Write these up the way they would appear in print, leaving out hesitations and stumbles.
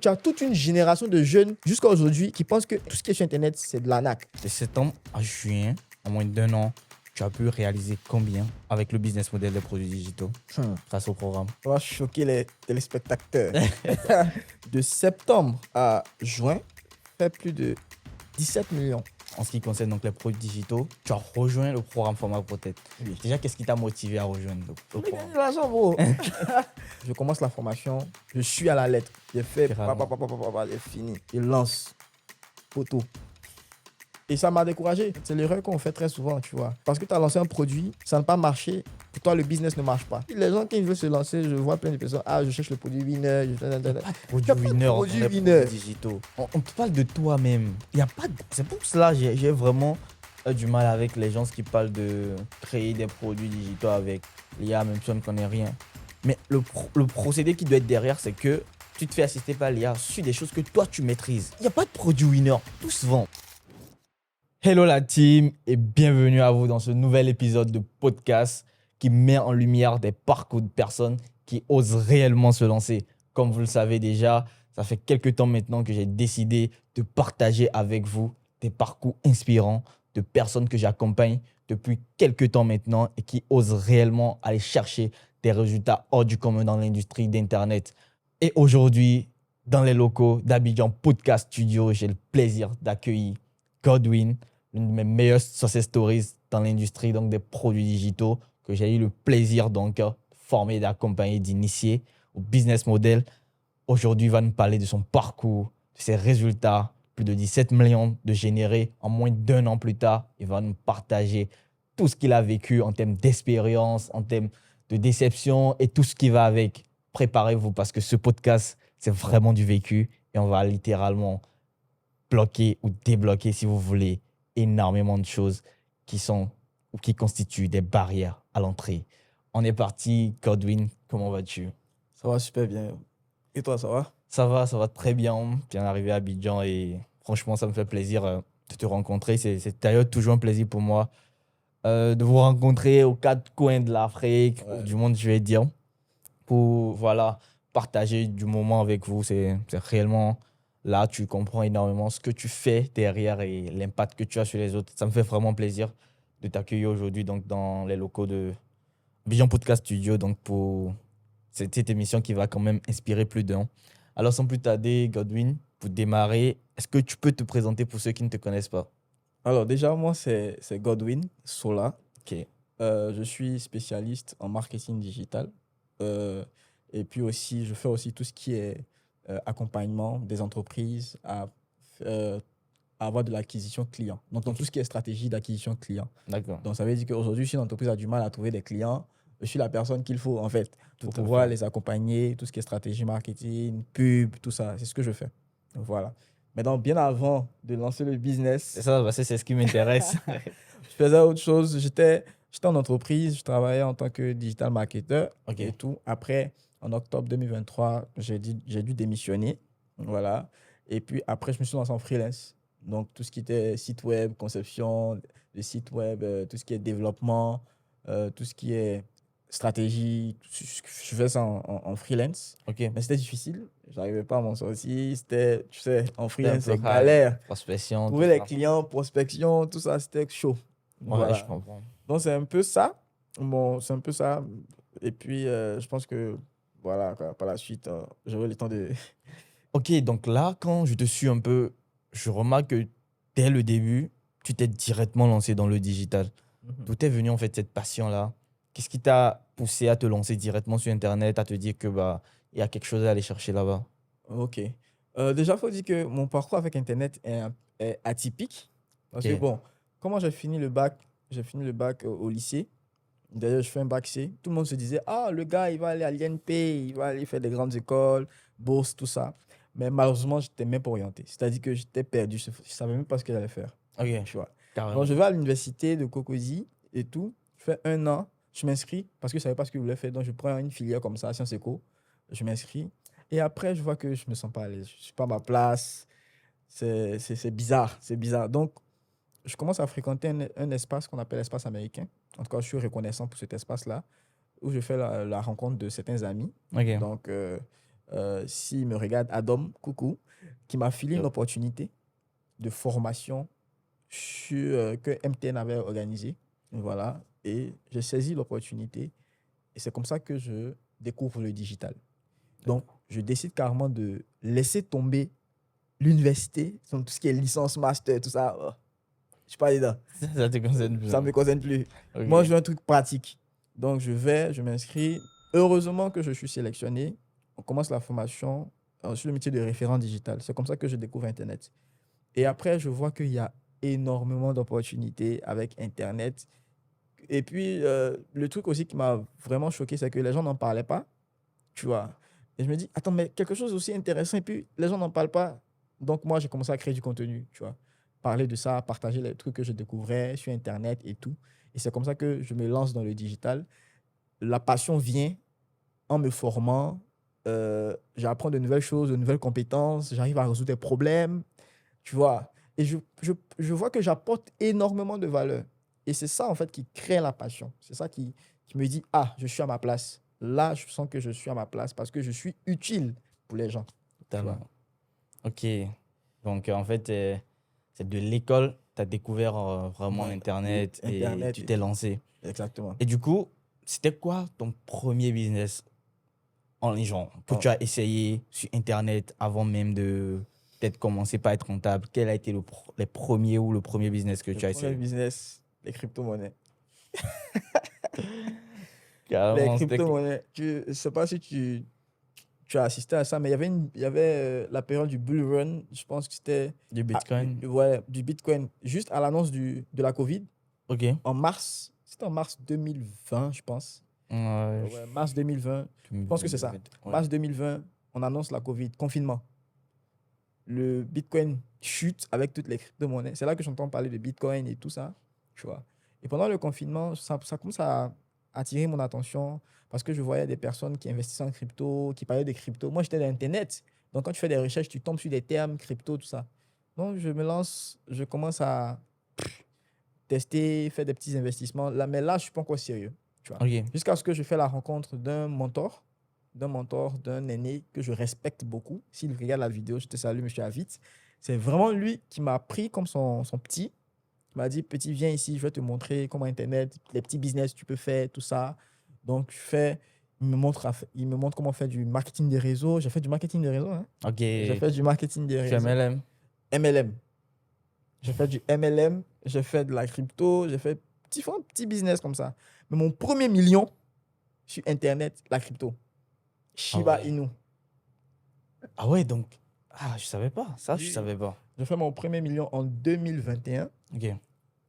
Tu as toute une génération de jeunes jusqu'à aujourd'hui qui pensent que tout ce qui est sur Internet, c'est de l'arnaque. De septembre à juin, en moins d'1 an, tu as pu réaliser combien avec le business model des produits digitaux grâce au programme? On va choquer les téléspectateurs. De septembre à juin, fait plus de 17 millions. En ce qui concerne donc les produits digitaux, tu as rejoint le programme Format Protect. Oui. Déjà, qu'est-ce qui t'a motivé à rejoindre le Mais programme? gagner de l'argent, bro. Je commence la formation, je suis à la lettre. J'ai fait, j'ai fini. Je lance, photo. Et ça m'a découragé. C'est l'erreur qu'on fait très souvent, tu vois. Parce que tu as lancé un produit, ça n'a pas marché. Pour toi, le business ne marche pas. Les gens qui veulent se lancer, je vois plein de personnes. Ah, je cherche le produit winner. Produit winner dans produit les winner. produits digitaux. On te parle de toi-même. Il y a pas de... C'est pour cela que j'ai vraiment du mal avec les gens qui parlent de créer des produits digitaux avec l'IA, même si on ne connaît rien. Mais le procédé qui doit être derrière, c'est que tu te fais assister par l'IA sur des choses que toi, tu maîtrises. Il n'y a pas de produit winner. Tout se vend. Hello la team et bienvenue à vous dans ce nouvel épisode de podcast qui met en lumière des parcours de personnes qui osent réellement se lancer. Comme vous le savez déjà, ça fait quelques temps maintenant que j'ai décidé de partager avec vous des parcours inspirants de personnes que j'accompagne depuis quelques temps maintenant et qui osent réellement aller chercher des résultats hors du commun dans l'industrie d'Internet. Et aujourd'hui, dans les locaux d'Abidjan Podcast Studio, j'ai le plaisir d'accueillir Godwin, l'une de mes meilleures success stories dans l'industrie donc des produits digitaux que j'ai eu le plaisir donc de former, d'accompagner, d'initier au business model. Aujourd'hui, il va nous parler de son parcours, de ses résultats, plus de 17 millions de générés en moins d'1 an plus tard. Il va nous partager tout ce qu'il a vécu en termes d'expérience, en termes de déception et tout ce qui va avec. Préparez-vous parce que ce podcast, c'est vraiment du vécu et on va littéralement bloquer ou débloquer, si vous voulez, énormément de choses qui constituent des barrières à l'entrée. On est parti. Godwin, comment vas-tu? Ça va super bien. Et toi, ça va? Ça va très bien. Bien arrivé à Abidjan et franchement, ça me fait plaisir de te rencontrer. C'est d'ailleurs toujours un plaisir pour moi de vous rencontrer aux quatre coins de l'Afrique, du monde, je vais dire, pour partager du moment avec vous. C'est réellement là, tu comprends énormément ce que tu fais derrière et l'impact que tu as sur les autres. Ça me fait vraiment plaisir de t'accueillir aujourd'hui donc, dans les locaux de Abidjan Podcast Studio donc, pour cette émission qui va quand même inspirer plus d'un. Alors, sans plus tarder, Godwin, pour démarrer, est-ce que tu peux te présenter pour ceux qui ne te connaissent pas? Alors déjà, moi, c'est Godwin Sola. Ok. Je suis spécialiste en marketing digital. Et puis aussi, je fais aussi tout ce qui est accompagnement des entreprises à avoir de l'acquisition client. Donc, dans tout ce qui est stratégie d'acquisition client. D'accord. Donc, ça veut dire qu'aujourd'hui, si une entreprise a du mal à trouver des clients, je suis la personne qu'il faut, en fait, pour Tout à pouvoir fait. les accompagner, tout ce qui est stratégie marketing, pub, tout ça. C'est ce que je fais. Donc, voilà. Maintenant, bien avant de lancer le business, C'est ça, parce que c'est ce qui m'intéresse. je faisais autre chose. J'étais en entreprise, je travaillais en tant que digital marketer Ok. et tout. Après, en octobre 2023, j'ai dû démissionner. Voilà. Et puis après, je me suis lancé en freelance. Donc, tout ce qui était site web, conception de site web, tout ce qui est développement, tout ce qui est stratégie, je fais ça en freelance. Ok. Mais c'était difficile. Je n'arrivais pas à m'en sortir. C'était, tu sais, en freelance, un peu c'est hard. galère. Prospection. Trouver tout les ça. clients, prospection, tout ça, c'était chaud. Ouais, Voilà. je comprends. Donc, c'est un peu ça. Bon, c'est un peu ça. Et puis, je pense que, voilà, quoi, par la suite, j'aurai le temps de... Ok, donc là, quand je te suis un peu, je remarque que dès le début, tu t'es directement lancé dans le digital. D'où est venue en fait cette passion-là? Qu'est-ce qui t'a poussé à te lancer directement sur Internet, à te dire que il y a quelque chose à aller chercher là-bas? Ok. Déjà, il faut dire que mon parcours avec Internet est atypique. Parce que, Ok. bon, comment j'ai fini le bac au lycée. D'ailleurs, je fais un bac C. Tout le monde se disait, ah, le gars, il va aller à l'INP, il va aller faire des grandes écoles, bourse, tout ça. Mais malheureusement, je n'étais même pas orienté. C'est-à-dire que j'étais perdu. Je ne savais même pas ce que j'allais faire. Ok, Tu vois. carrément. Donc, je vais à l'université de Cocody et tout. Je fais 1 an. Je m'inscris parce que je ne savais pas ce que je voulais faire. Donc, je prends une filière comme ça, Sciences Éco. Je m'inscris. Et après, je vois que je ne me sens pas à l'aise. Je ne suis pas à ma place. C'est bizarre. C'est bizarre. Donc, je commence à fréquenter un espace qu'on appelle l'espace américain. En tout cas, je suis reconnaissant pour cet espace-là, où je fais la rencontre de certains amis. Ok. Donc, s'il me regarde, Adam, coucou, qui m'a filé une opportunité de formation que MTN avait organisée. Voilà. Et j'ai saisi l'opportunité. Et c'est comme ça que je découvre le digital. Donc, je décide carrément de laisser tomber l'université, tout ce qui est licence, master, tout ça. Je ne suis pas dedans. Ça te concerne plus. Ça ne me concerne plus. Okay. Moi, je veux un truc pratique. Donc, je m'inscris. Heureusement que je suis sélectionné. On commence la formation sur le métier de référent digital. C'est comme ça que je découvre Internet. Et après, je vois qu'il y a énormément d'opportunités avec Internet. Et puis, le truc aussi qui m'a vraiment choqué, c'est que les gens n'en parlaient pas. Tu vois. Et je me dis, attends, mais quelque chose aussi intéressant. Et puis, les gens n'en parlent pas. Donc, moi, j'ai commencé à créer du contenu, tu vois. Parler de ça, partager les trucs que je découvrais sur Internet et tout. Et c'est comme ça que je me lance dans le digital. La passion vient en me formant. J'apprends de nouvelles choses, de nouvelles compétences. J'arrive à résoudre des problèmes, tu vois. Et je vois que j'apporte énormément de valeur. Et c'est ça, en fait, qui crée la passion. C'est ça qui me dit, ah, je suis à ma place. Là, je sens que je suis à ma place parce que je suis utile pour les gens. Totalement. Ok. Donc, en fait, c'est de l'école, tu as découvert vraiment Internet et tu t'es lancé. Exactement. Et du coup, c'était quoi ton premier business en ligne que tu as essayé sur Internet avant même de peut-être commencer par être rentable? Quel a été le premier business que tu as essayé? Le premier business, les crypto-monnaies. Carrément, les crypto-monnaies. Je ne sais pas si tu as assisté à ça, mais il y avait la période du bull run, je pense que c'était... Du Bitcoin? Ouais, du Bitcoin, juste à l'annonce de la Covid. Ok. En mars, c'était en mars 2020, je pense. Ouais, mars 2020, je pense que c'est ça. Ouais. Mars 2020, on annonce la Covid, confinement. Le Bitcoin chute avec toutes les crypto-monnaies. C'est là que j'entends parler de Bitcoin et tout ça, tu vois. Et pendant le confinement, ça commence à attirer mon attention parce que je voyais des personnes qui investissaient en crypto, qui parlaient de crypto. Moi, j'étais dans Internet. Donc, quand tu fais des recherches, tu tombes sur des termes crypto, tout ça. Donc, je me lance, je commence à tester, faire des petits investissements. Là, mais là, je ne suis pas encore sérieux. Tu vois. Okay. Jusqu'à ce que je fais la rencontre d'un mentor, d'un aîné que je respecte beaucoup. S'il regarde la vidéo, je te salue, monsieur Avit. C'est vraiment lui qui m'a pris comme son petit. Il m'a dit, petit, viens ici, je vais te montrer comment Internet, les petits business tu peux faire, tout ça. Donc, il me montre comment faire du marketing des réseaux. J'ai fait du marketing des réseaux. Hein. Ok. J'ai fait du marketing des réseaux. MLM. MLM. J'ai fait du MLM, j'ai fait de la crypto, j'ai fait différents petits business comme ça. Mais mon premier million sur Internet, la crypto. Shiba Inu. Ah ouais, donc... Ah, je savais pas. Ça, je savais pas. J'ai fait mon premier million en 2021. Ok.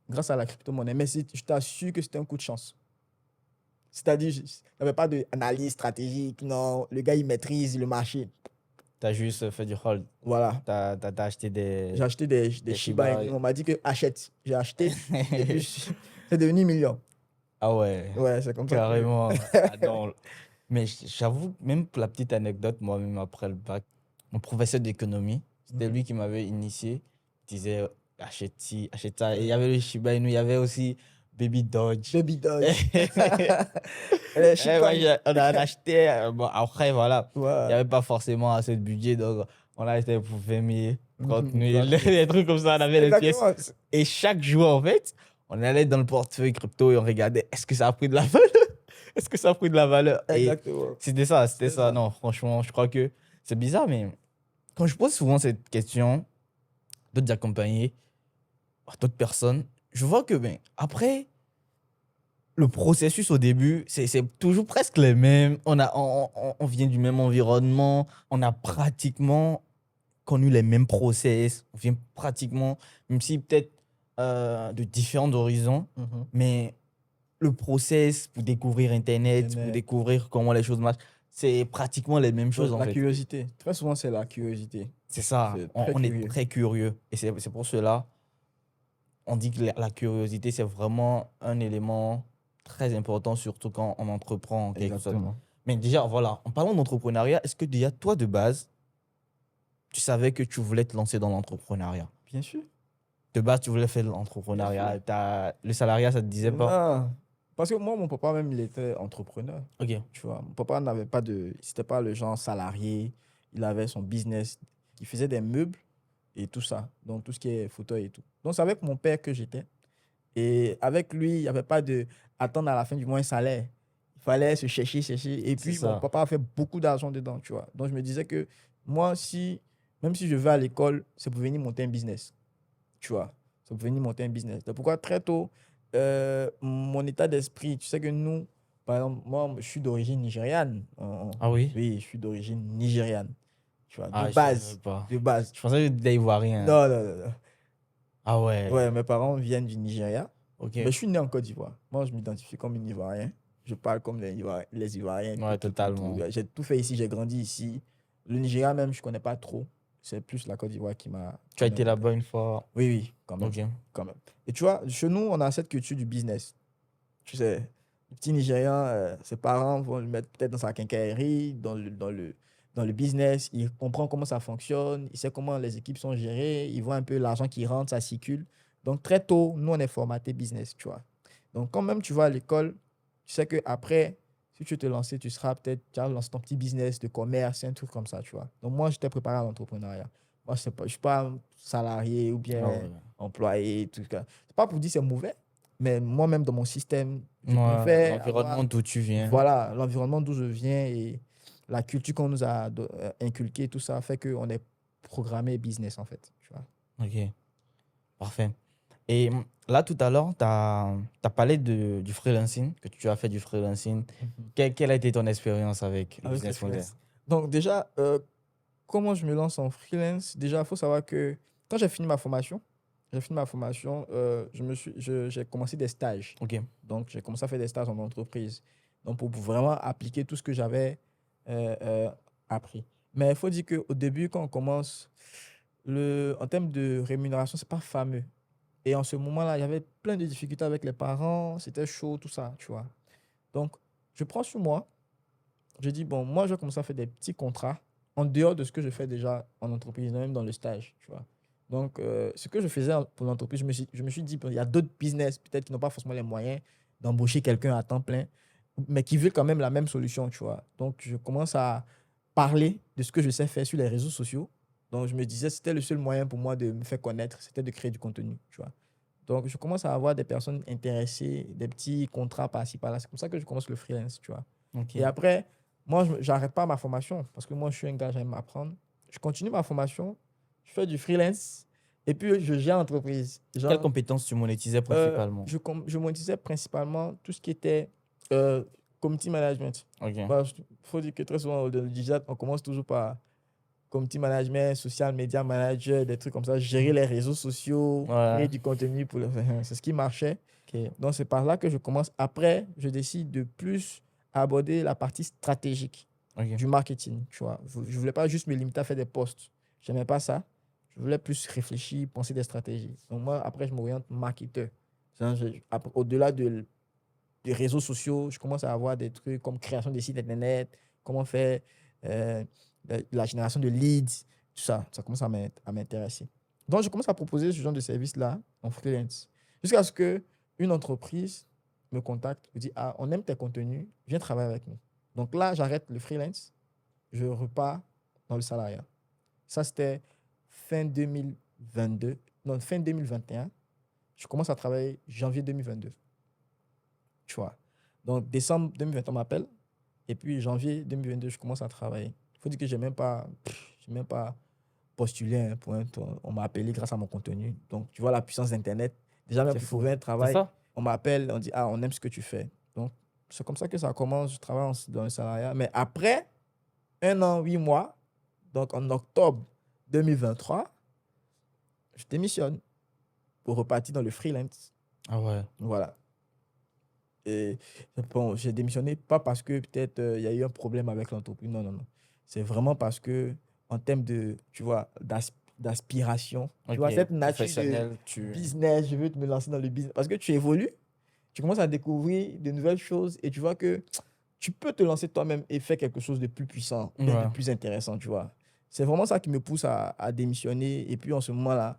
Grâce à la crypto-monnaie. Mais je t'assure que c'était un coup de chance. C'est-à-dire, il n'y avait pas d'analyse stratégique. Non, le gars, il maîtrise le marché. Tu as juste fait du hold. Voilà. Tu as acheté des... J'ai acheté des Shiba Inu. On m'a dit que achète. J'ai acheté. Et puis, c'est devenu million. Ah ouais. Ouais, c'est comme ça. Carrément. Non. Mais j'avoue, même pour la petite anecdote, moi-même après le bac, mon professeur d'économie, c'était lui qui m'avait initié. Il disait achète ci, achète ça. Et il y avait le Shiba Inu, il y avait aussi Baby Doge. Baby Doge. On a acheté. Bon, après, voilà. Ouais. Il n'y avait pas forcément assez de budget. Donc, on a acheté pour 20 000, 30 000, des trucs comme ça. On avait les pièces. Et chaque jour, en fait, on allait dans le portefeuille crypto et on regardait est-ce que ça a pris de la valeur? Est-ce que ça a pris de la valeur? Exactement. C'était ça. Non, franchement, je crois que c'est bizarre, mais quand je pose souvent cette question, d'autres accompagnés, d'autres personnes, je vois que après, le processus au début, c'est toujours presque les mêmes. On vient du même environnement, on a pratiquement connu les mêmes process, on vient pratiquement, même si peut-être de différents horizons, mais le process pour découvrir Internet, pour découvrir comment les choses marchent, c'est pratiquement les mêmes choses en fait. La curiosité. Très souvent, c'est la curiosité. C'est ça. On est très curieux. Et c'est pour cela, on dit que la curiosité, c'est vraiment un élément très important, surtout quand on entreprend en quelque sorte. Mais déjà, voilà, en parlant d'entrepreneuriat, est-ce que déjà, toi, de base, tu savais que tu voulais te lancer dans l'entrepreneuriat? Bien sûr. De base, tu voulais faire l'entrepreneuriat. Le salariat, ça te disait pas? Non, Parce que moi, mon papa même, il était entrepreneur. Ok. Tu vois, mon papa n'avait pas de... C'était pas le genre salarié. Il avait son business. Il faisait des meubles et tout ça. Donc, tout ce qui est fauteuil et tout. Donc, c'est avec mon père que j'étais. Et avec lui, il n'y avait pas de attendre à la fin du mois un salaire. Il fallait se chercher. Et C'est puis, mon ça. papa a fait beaucoup d'argent dedans, tu vois. Donc, je me disais que moi, même si je vais à l'école, c'est pour venir monter un business. Tu vois, c'est pour venir monter un business. Donc, pourquoi très tôt, mon état d'esprit, tu sais que nous, par exemple, moi, je suis d'origine nigériane. Ah oui? Oui, je suis d'origine nigériane. Tu vois, Ah, je savais pas. De base. Je pensais que t'étais ivoirien. Non, non, non, non. Ah ouais. Ouais, mes parents viennent du Nigeria. Ok. Mais je suis né en Côte d'Ivoire. Moi, je m'identifie comme un Ivoirien. Je parle comme les Ivoiriens. Ouais, totalement. J'ai tout fait ici, j'ai grandi ici. Le Nigeria même, je ne connais pas trop. C'est plus la Côte d'Ivoire qui m'a... Tu as été là-bas une fois. Oui, oui, quand même. Ok. Quand même. Et tu vois, chez nous, on a cette culture du business. Tu sais, le petit Nigérian, ses parents vont le mettre peut-être dans sa quincaillerie, dans le business. Il comprend comment ça fonctionne, il sait comment les équipes sont gérées, il voit un peu l'argent qui rentre, ça circule. Donc, très tôt, nous, on est formaté business, tu vois. Donc, quand même tu vas à l'école, tu sais qu'après, si tu veux te lancer, tu vas lancer ton petit business de commerce, un truc comme ça, tu vois. Donc, moi, j'étais préparé à l'entrepreneuriat. Moi, je ne suis pas salarié ou bien Ah ouais. employé, tout ça. C'est pas pour dire que c'est mauvais, mais moi-même, dans mon système, je Ouais, préfère l'environnement d'où tu viens. voilà, l'environnement d'où je viens et la culture qu'on nous a inculquée, tout ça fait qu'on est programmé business, en fait. Tu vois. Ok. Parfait. Et là, tout à l'heure, tu as parlé du freelancing, que tu as fait du freelancing. Quelle a été ton expérience avec le Avec le business model? freelance. Donc, déjà, comment je me lance en freelance? Déjà, il faut savoir que quand j'ai fini ma formation, j'ai commencé des stages. Ok. Donc, j'ai commencé à faire des stages en entreprise. Donc, pour vraiment appliquer tout ce que j'avais appris. Mais il faut dire qu'au début, quand on commence, en termes de rémunération, c'est pas fameux. Et en ce moment-là, il y avait plein de difficultés avec les parents. C'était chaud, tout ça, tu vois. Donc, je prends sur moi. Je dis, bon, moi, je vais commencer à faire des petits contrats en dehors de ce que je fais déjà en entreprise, même dans le stage, tu vois. Donc, ce que je faisais pour l'entreprise, je me suis dit, bon, il y a d'autres business, peut-être, qui n'ont pas forcément les moyens d'embaucher quelqu'un à temps plein, mais qui veulent quand même la même solution, tu vois. Donc, je commence à parler de ce que je sais faire sur les réseaux sociaux. Donc, je me disais, c'était le seul moyen pour moi de me faire connaître, c'était de créer du contenu, tu vois. Donc, je commence à avoir des personnes intéressées, des petits contrats par-ci, par-là. C'est comme ça que je commence le freelance, tu vois. Ok. Et après, moi, je n'arrête pas ma formation parce que moi, je suis un gars, j'aime apprendre. Je continue ma formation, je fais du freelance et puis je gère l'entreprise. Quelles compétences tu monétisais principalement? Je monétisais principalement tout ce qui était community management. Ok. Il faut dire que très souvent, dans le digital, on commence toujours par community management, social media manager, des trucs comme ça, gérer les réseaux sociaux, Ouais. créer du contenu pour c'est ce qui marchait. Ok. Donc, c'est par là que je commence. Après, je décide de plus aborder la partie stratégique Ok. du marketing, tu vois. Je ne voulais pas juste me limiter à faire des posts. Je n'aimais pas ça. Je voulais plus réfléchir, penser des stratégies. Donc, moi, après, je m'oriente marketeur. Au-delà des réseaux sociaux, je commence à avoir des trucs comme création des sites internet, comment faire euh, la génération de leads, tout ça. Ça commence à m'intéresser. Donc, je commence à proposer ce genre de service-là en freelance. Jusqu'à ce qu'une entreprise me contacte, me dit, ah, on aime tes contenus, viens travailler avec nous. Donc là, j'arrête le freelance, je repars dans le salariat. Ça, c'était fin 2022, non, fin 2021. Je commence à travailler janvier 2022. Tu vois. Donc, décembre 2021, on m'appelle. Et puis, janvier 2022, je commence à travailler. Il faut dire que je n'ai même pas postulé hein, pour un tour. On m'a appelé grâce à mon contenu. Donc, tu vois la puissance d'Internet. Déjà, même C'est pour fou. trouver un C'est travail, ça? on m'appelle, on dit, ah, on aime ce que tu fais. Donc, c'est comme ça que ça commence. Je travaille dans le salariat. Mais après 1 an, 8 mois, donc en octobre 2023, je démissionne pour repartir dans le freelance. Ah ouais. Voilà. Et bon, j'ai démissionné pas parce que peut-être il y a eu un problème avec l'entreprise. Non, non, non. C'est vraiment parce que en termes de, tu vois, d'aspiration, tu vois, Ok. cette nature de Professionnel, tu... business, je veux me lancer dans le business. Parce que tu évolues, tu commences à découvrir de nouvelles choses et tu vois que tu peux te lancer toi-même et faire quelque chose de plus puissant, de Ouais. plus intéressant, tu vois. C'est vraiment ça qui me pousse à démissionner. Et puis en ce moment-là,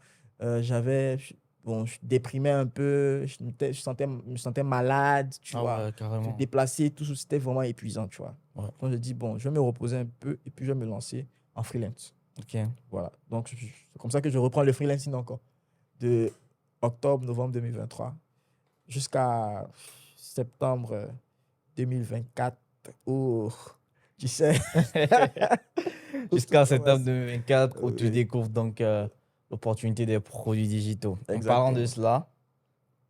j'avais bon, je déprimais un peu, je me sentais malade, tu vois. Ouais, carrément. Se déplacer, tout ça, c'était vraiment épuisant, tu vois. Ouais. Donc, je dis, bon, je vais me reposer un peu et puis je vais me lancer en freelance. Ok. Voilà. Donc, c'est comme ça que je reprends le freelancing encore. De octobre, novembre 2023 jusqu'à septembre 2024 où, tu sais, Jusqu'à tout septembre commence. 2024 où tu Oui. découvres donc l'opportunité des produits digitaux. En Exactement. parlant de cela,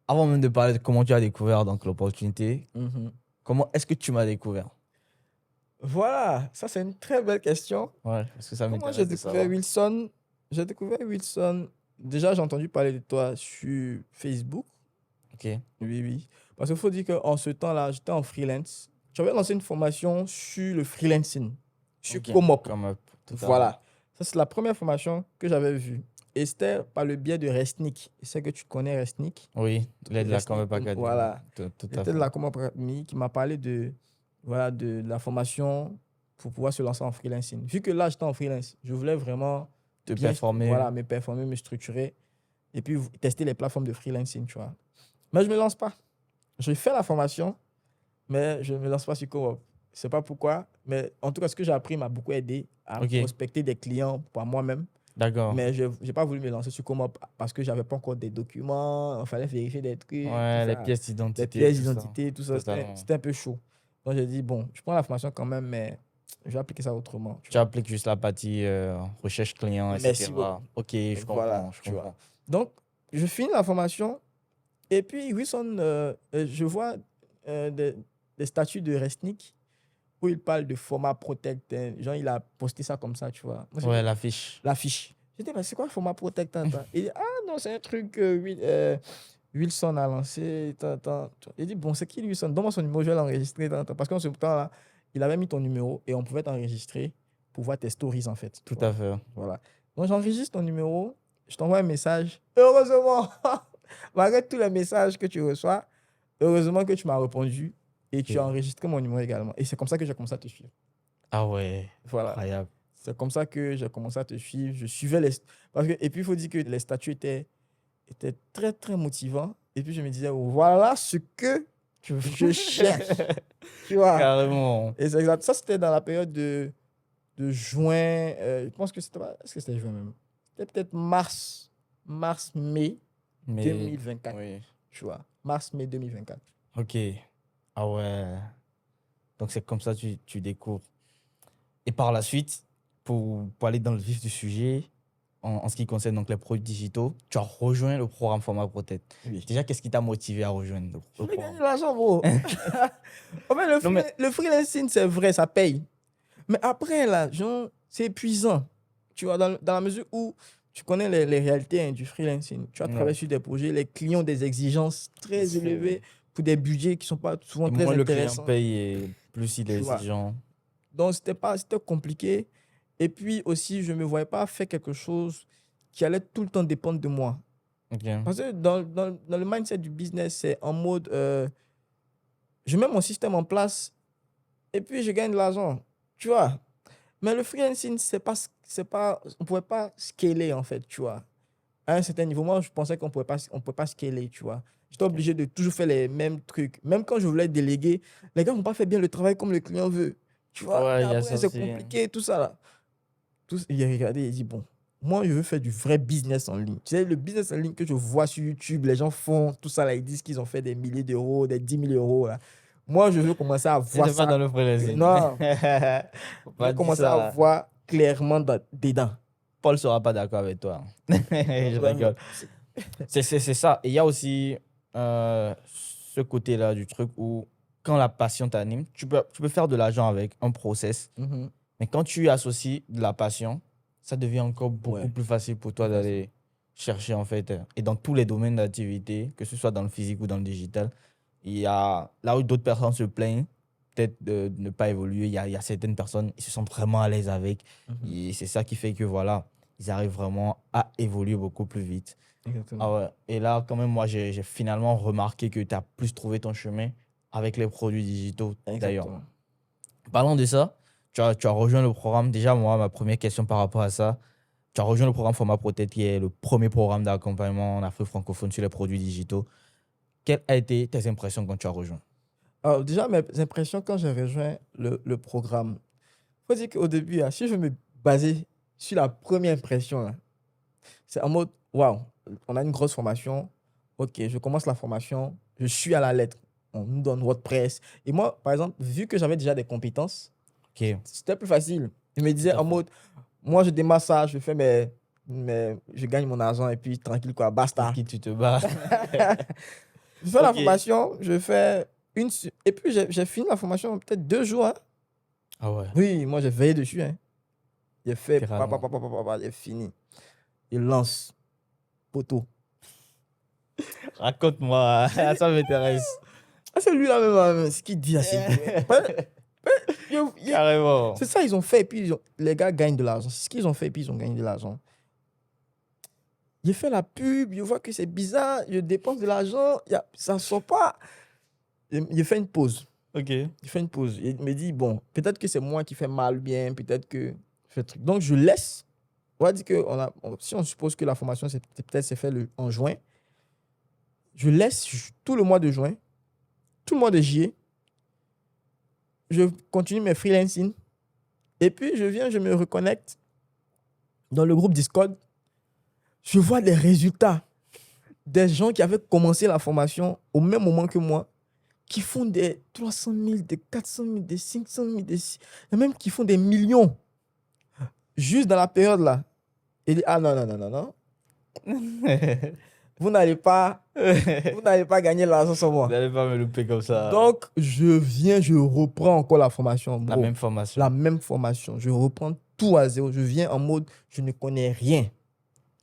avant même de parler de comment tu as découvert donc l'opportunité, Mhm. comment est-ce que tu m'as découvert? Voilà, ça c'est une très belle question. Ouais, parce que ça Comment m'intéresse j'ai de découvert savoir. Wilson? J'ai découvert Wilson. Déjà, j'ai entendu parler de toi sur Facebook. Ok. Oui, oui. Parce qu'il faut dire qu'en ce temps-là, j'étais en freelance. J'avais lancé une formation sur le freelancing, sur Ok. Comop. Comme tout à fait. Voilà. Ça, c'est la première formation que j'avais vue. Et c'était par le biais de Restnik. Je sais que tu connais Restnik. Oui, il est de la Restnik, Comep Academy. voilà. Tout à C'était fait. de la Comop Academy qui m'a parlé voilà, de la formation pour pouvoir se lancer en freelancing. Vu que là, j'étais en freelance, je voulais vraiment Te bien, performer. voilà, me performer, me structurer et puis tester les plateformes de freelancing, tu vois. Mais je ne me lance pas. Je fais la formation, mais je ne me lance pas sur Coop. Je ne sais pas pourquoi, mais en tout cas, ce que j'ai appris m'a beaucoup aidé à Ok. prospecter des clients par moi-même. D'accord. Mais je n'ai pas voulu me lancer sur Coop parce que je n'avais pas encore des documents, il fallait vérifier des trucs. Ouais, tout les ça. pièces Les d'identité. pièces tout ça. d'identité, tout ça, Totalement. c'était un peu chaud. Donc j'ai dit, bon, je prends la formation quand même, mais je vais appliquer ça autrement. Tu appliques juste la partie recherche client, etc. Merci beaucoup. Ok, je comprends. Voilà, Je tu vois. comprends. Donc, je finis la formation et puis Wilson, je vois des statuts de Restnik où il parle de format protect. Genre, il a posté ça comme ça, tu vois. Moi, Ouais, l'affiche. l'affiche. J'ai dit, mais c'est quoi format protect? Il dit, ah non, c'est un truc que Wilson a lancé. Il dit, bon, c'est qui Wilson? Donne-moi son numéro, je vais l'enregistrer. Parce qu'en ce temps-là, il avait mis ton numéro et on pouvait t'enregistrer pour voir tes stories, en fait. Tout à fait. Voilà. Donc, j'enregistre ton numéro, je t'envoie un message. Heureusement, malgré tous les messages que tu reçois, heureusement que tu m'as répondu et tu as enregistré mon numéro également. Et c'est comme ça que j'ai commencé à te suivre. Ah ouais, Voilà. incroyable. C'est comme ça que j'ai commencé à te suivre. Je suivais les... Et puis, il faut dire que les statuts étaient très, très motivants. Et puis, je me disais, voilà ce que je cherche. Tu vois? Carrément. Et c'est exact. Ça, c'était dans la période de juin. Je pense que c'était pas... Est-ce que c'était juin même? C'était peut-être mars-mai 2024. Oui. Tu vois? Mars-mai 2024. Ok. Ah ouais. Donc c'est comme ça que tu découvres. Et par la suite, pour aller dans le vif du sujet, en ce qui concerne donc les produits digitaux, tu as rejoint le programme Format Protect. Oui. Déjà, qu'est-ce qui t'a motivé à rejoindre le Je voulais programme? gagner de l'argent, bro. En fait, le freelancing, c'est vrai, ça paye. Mais après, là, genre, c'est épuisant. Tu vois, dans la mesure où tu connais les réalités du freelancing. Tu as travaillé sur des projets, les clients ont des exigences très élevées pour des budgets qui ne sont pas souvent très Moins intéressants. le client paye et plus il est exigeant. Donc, c'était compliqué. Et puis aussi, je ne me voyais pas faire quelque chose qui allait tout le temps dépendre de moi. Okay. Parce que dans le mindset du business, c'est en mode, je mets mon système en place et puis je gagne de l'argent. Tu vois? Mais le freelancing, on ne pouvait pas scaler en fait, tu vois. À un certain niveau, moi, je pensais qu'on pouvait pas scaler, tu vois. J'étais obligé de toujours faire les mêmes trucs. Même quand je voulais déléguer, les gars n'ont pas fait bien le travail comme le client veut. Tu vois? Ouais, Après, c'est compliqué, tout ça là. Il a regardé et dit, bon, moi, je veux faire du vrai business en ligne. Tu sais, le business en ligne que je vois sur YouTube, les gens font tout ça là, ils disent qu'ils ont fait des milliers d'euros, des 10 000 euros là. Moi, je veux commencer à voir ça. pas dans le freelancing. Non. Je veux commencer à voir clairement dedans. Paul ne sera pas d'accord avec toi. Je rigole. C'est ça. Et il y a aussi ce côté-là du truc où quand la passion t'anime, tu peux faire de l'argent avec un process. Mais quand tu associes de la passion, ça devient encore beaucoup plus facile pour toi d'aller chercher en fait. Et dans tous les domaines d'activité, que ce soit dans le physique ou dans le digital, il y a là où d'autres personnes se plaignent peut-être de ne pas évoluer, il y a certaines personnes, ils se sentent vraiment à l'aise avec. Et c'est ça qui fait que voilà, ils arrivent vraiment à évoluer beaucoup plus vite. Ah ouais. Et là, quand même, moi, j'ai finalement remarqué que tu as plus trouvé ton chemin avec les produits digitaux d'ailleurs. Parlons de ça, tu as rejoint le programme. Déjà, moi, ma première question par rapport à ça, Tu as rejoint le programme Format Protect, qui est le premier programme d'accompagnement en Afrique francophone sur les produits digitaux. Quelles ont été tes impressions quand tu as rejoint? Alors, déjà, mes impressions quand j'ai rejoint le programme, il faut dire qu'au début, hein, si je me basais sur la première impression, hein, c'est en mode, waouh, on a une grosse formation. Ok, je commence la formation, je suis à la lettre. On nous donne WordPress. Et moi, par exemple, vu que j'avais déjà des compétences, Ok. c'était plus facile. Je me disais Tout à en fait. mode, moi, je démarre ça, je fais je gagne mon argent et puis tranquille, quoi, basta. Pour qui tu te bats? Je fais la Ok. formation, je fais et puis j'ai fini la formation en peut-être 2 jours. Hein. Ah ouais. Oui, moi, j'ai veillé dessus. Hein. J'ai fait, Littéralement. j'ai fini. Il lance, poteau. Raconte-moi, ça m'intéresse. Ah, c'est lui là même, ce qu'il dit. Carrément. C'est ça ils ont fait et puis les gars gagnent de l'argent. C'est ce qu'ils ont fait et puis ils ont gagné de l'argent. J'ai fait la pub, je vois que c'est bizarre, je dépense de l'argent, ça ne sort pas. Il fait une pause. Ok. Il fait une pause. Il me dit, bon, peut-être que c'est moi qui fais mal bien, peut-être que je fais truc. Donc, je laisse. On va dire que si on suppose que la formation, c'est fait en juin, je laisse tout le mois de juin, tout le mois de juillet, je continue mes freelancing. Et puis, je me reconnecte dans le groupe Discord. Je vois des résultats des gens qui avaient commencé la formation au même moment que moi, qui font des 300 000, des 400 000, des 500 000, il y a même qui font des millions. Juste dans la période là. Il dit, ah non, non, non, non, non. Vous n'allez pas gagner l'argent sans moi. Vous n'allez pas me louper comme ça. Donc, je reprends encore la formation. La bro. même formation. La même formation. Je reprends tout à zéro. Je viens en mode, je ne connais rien.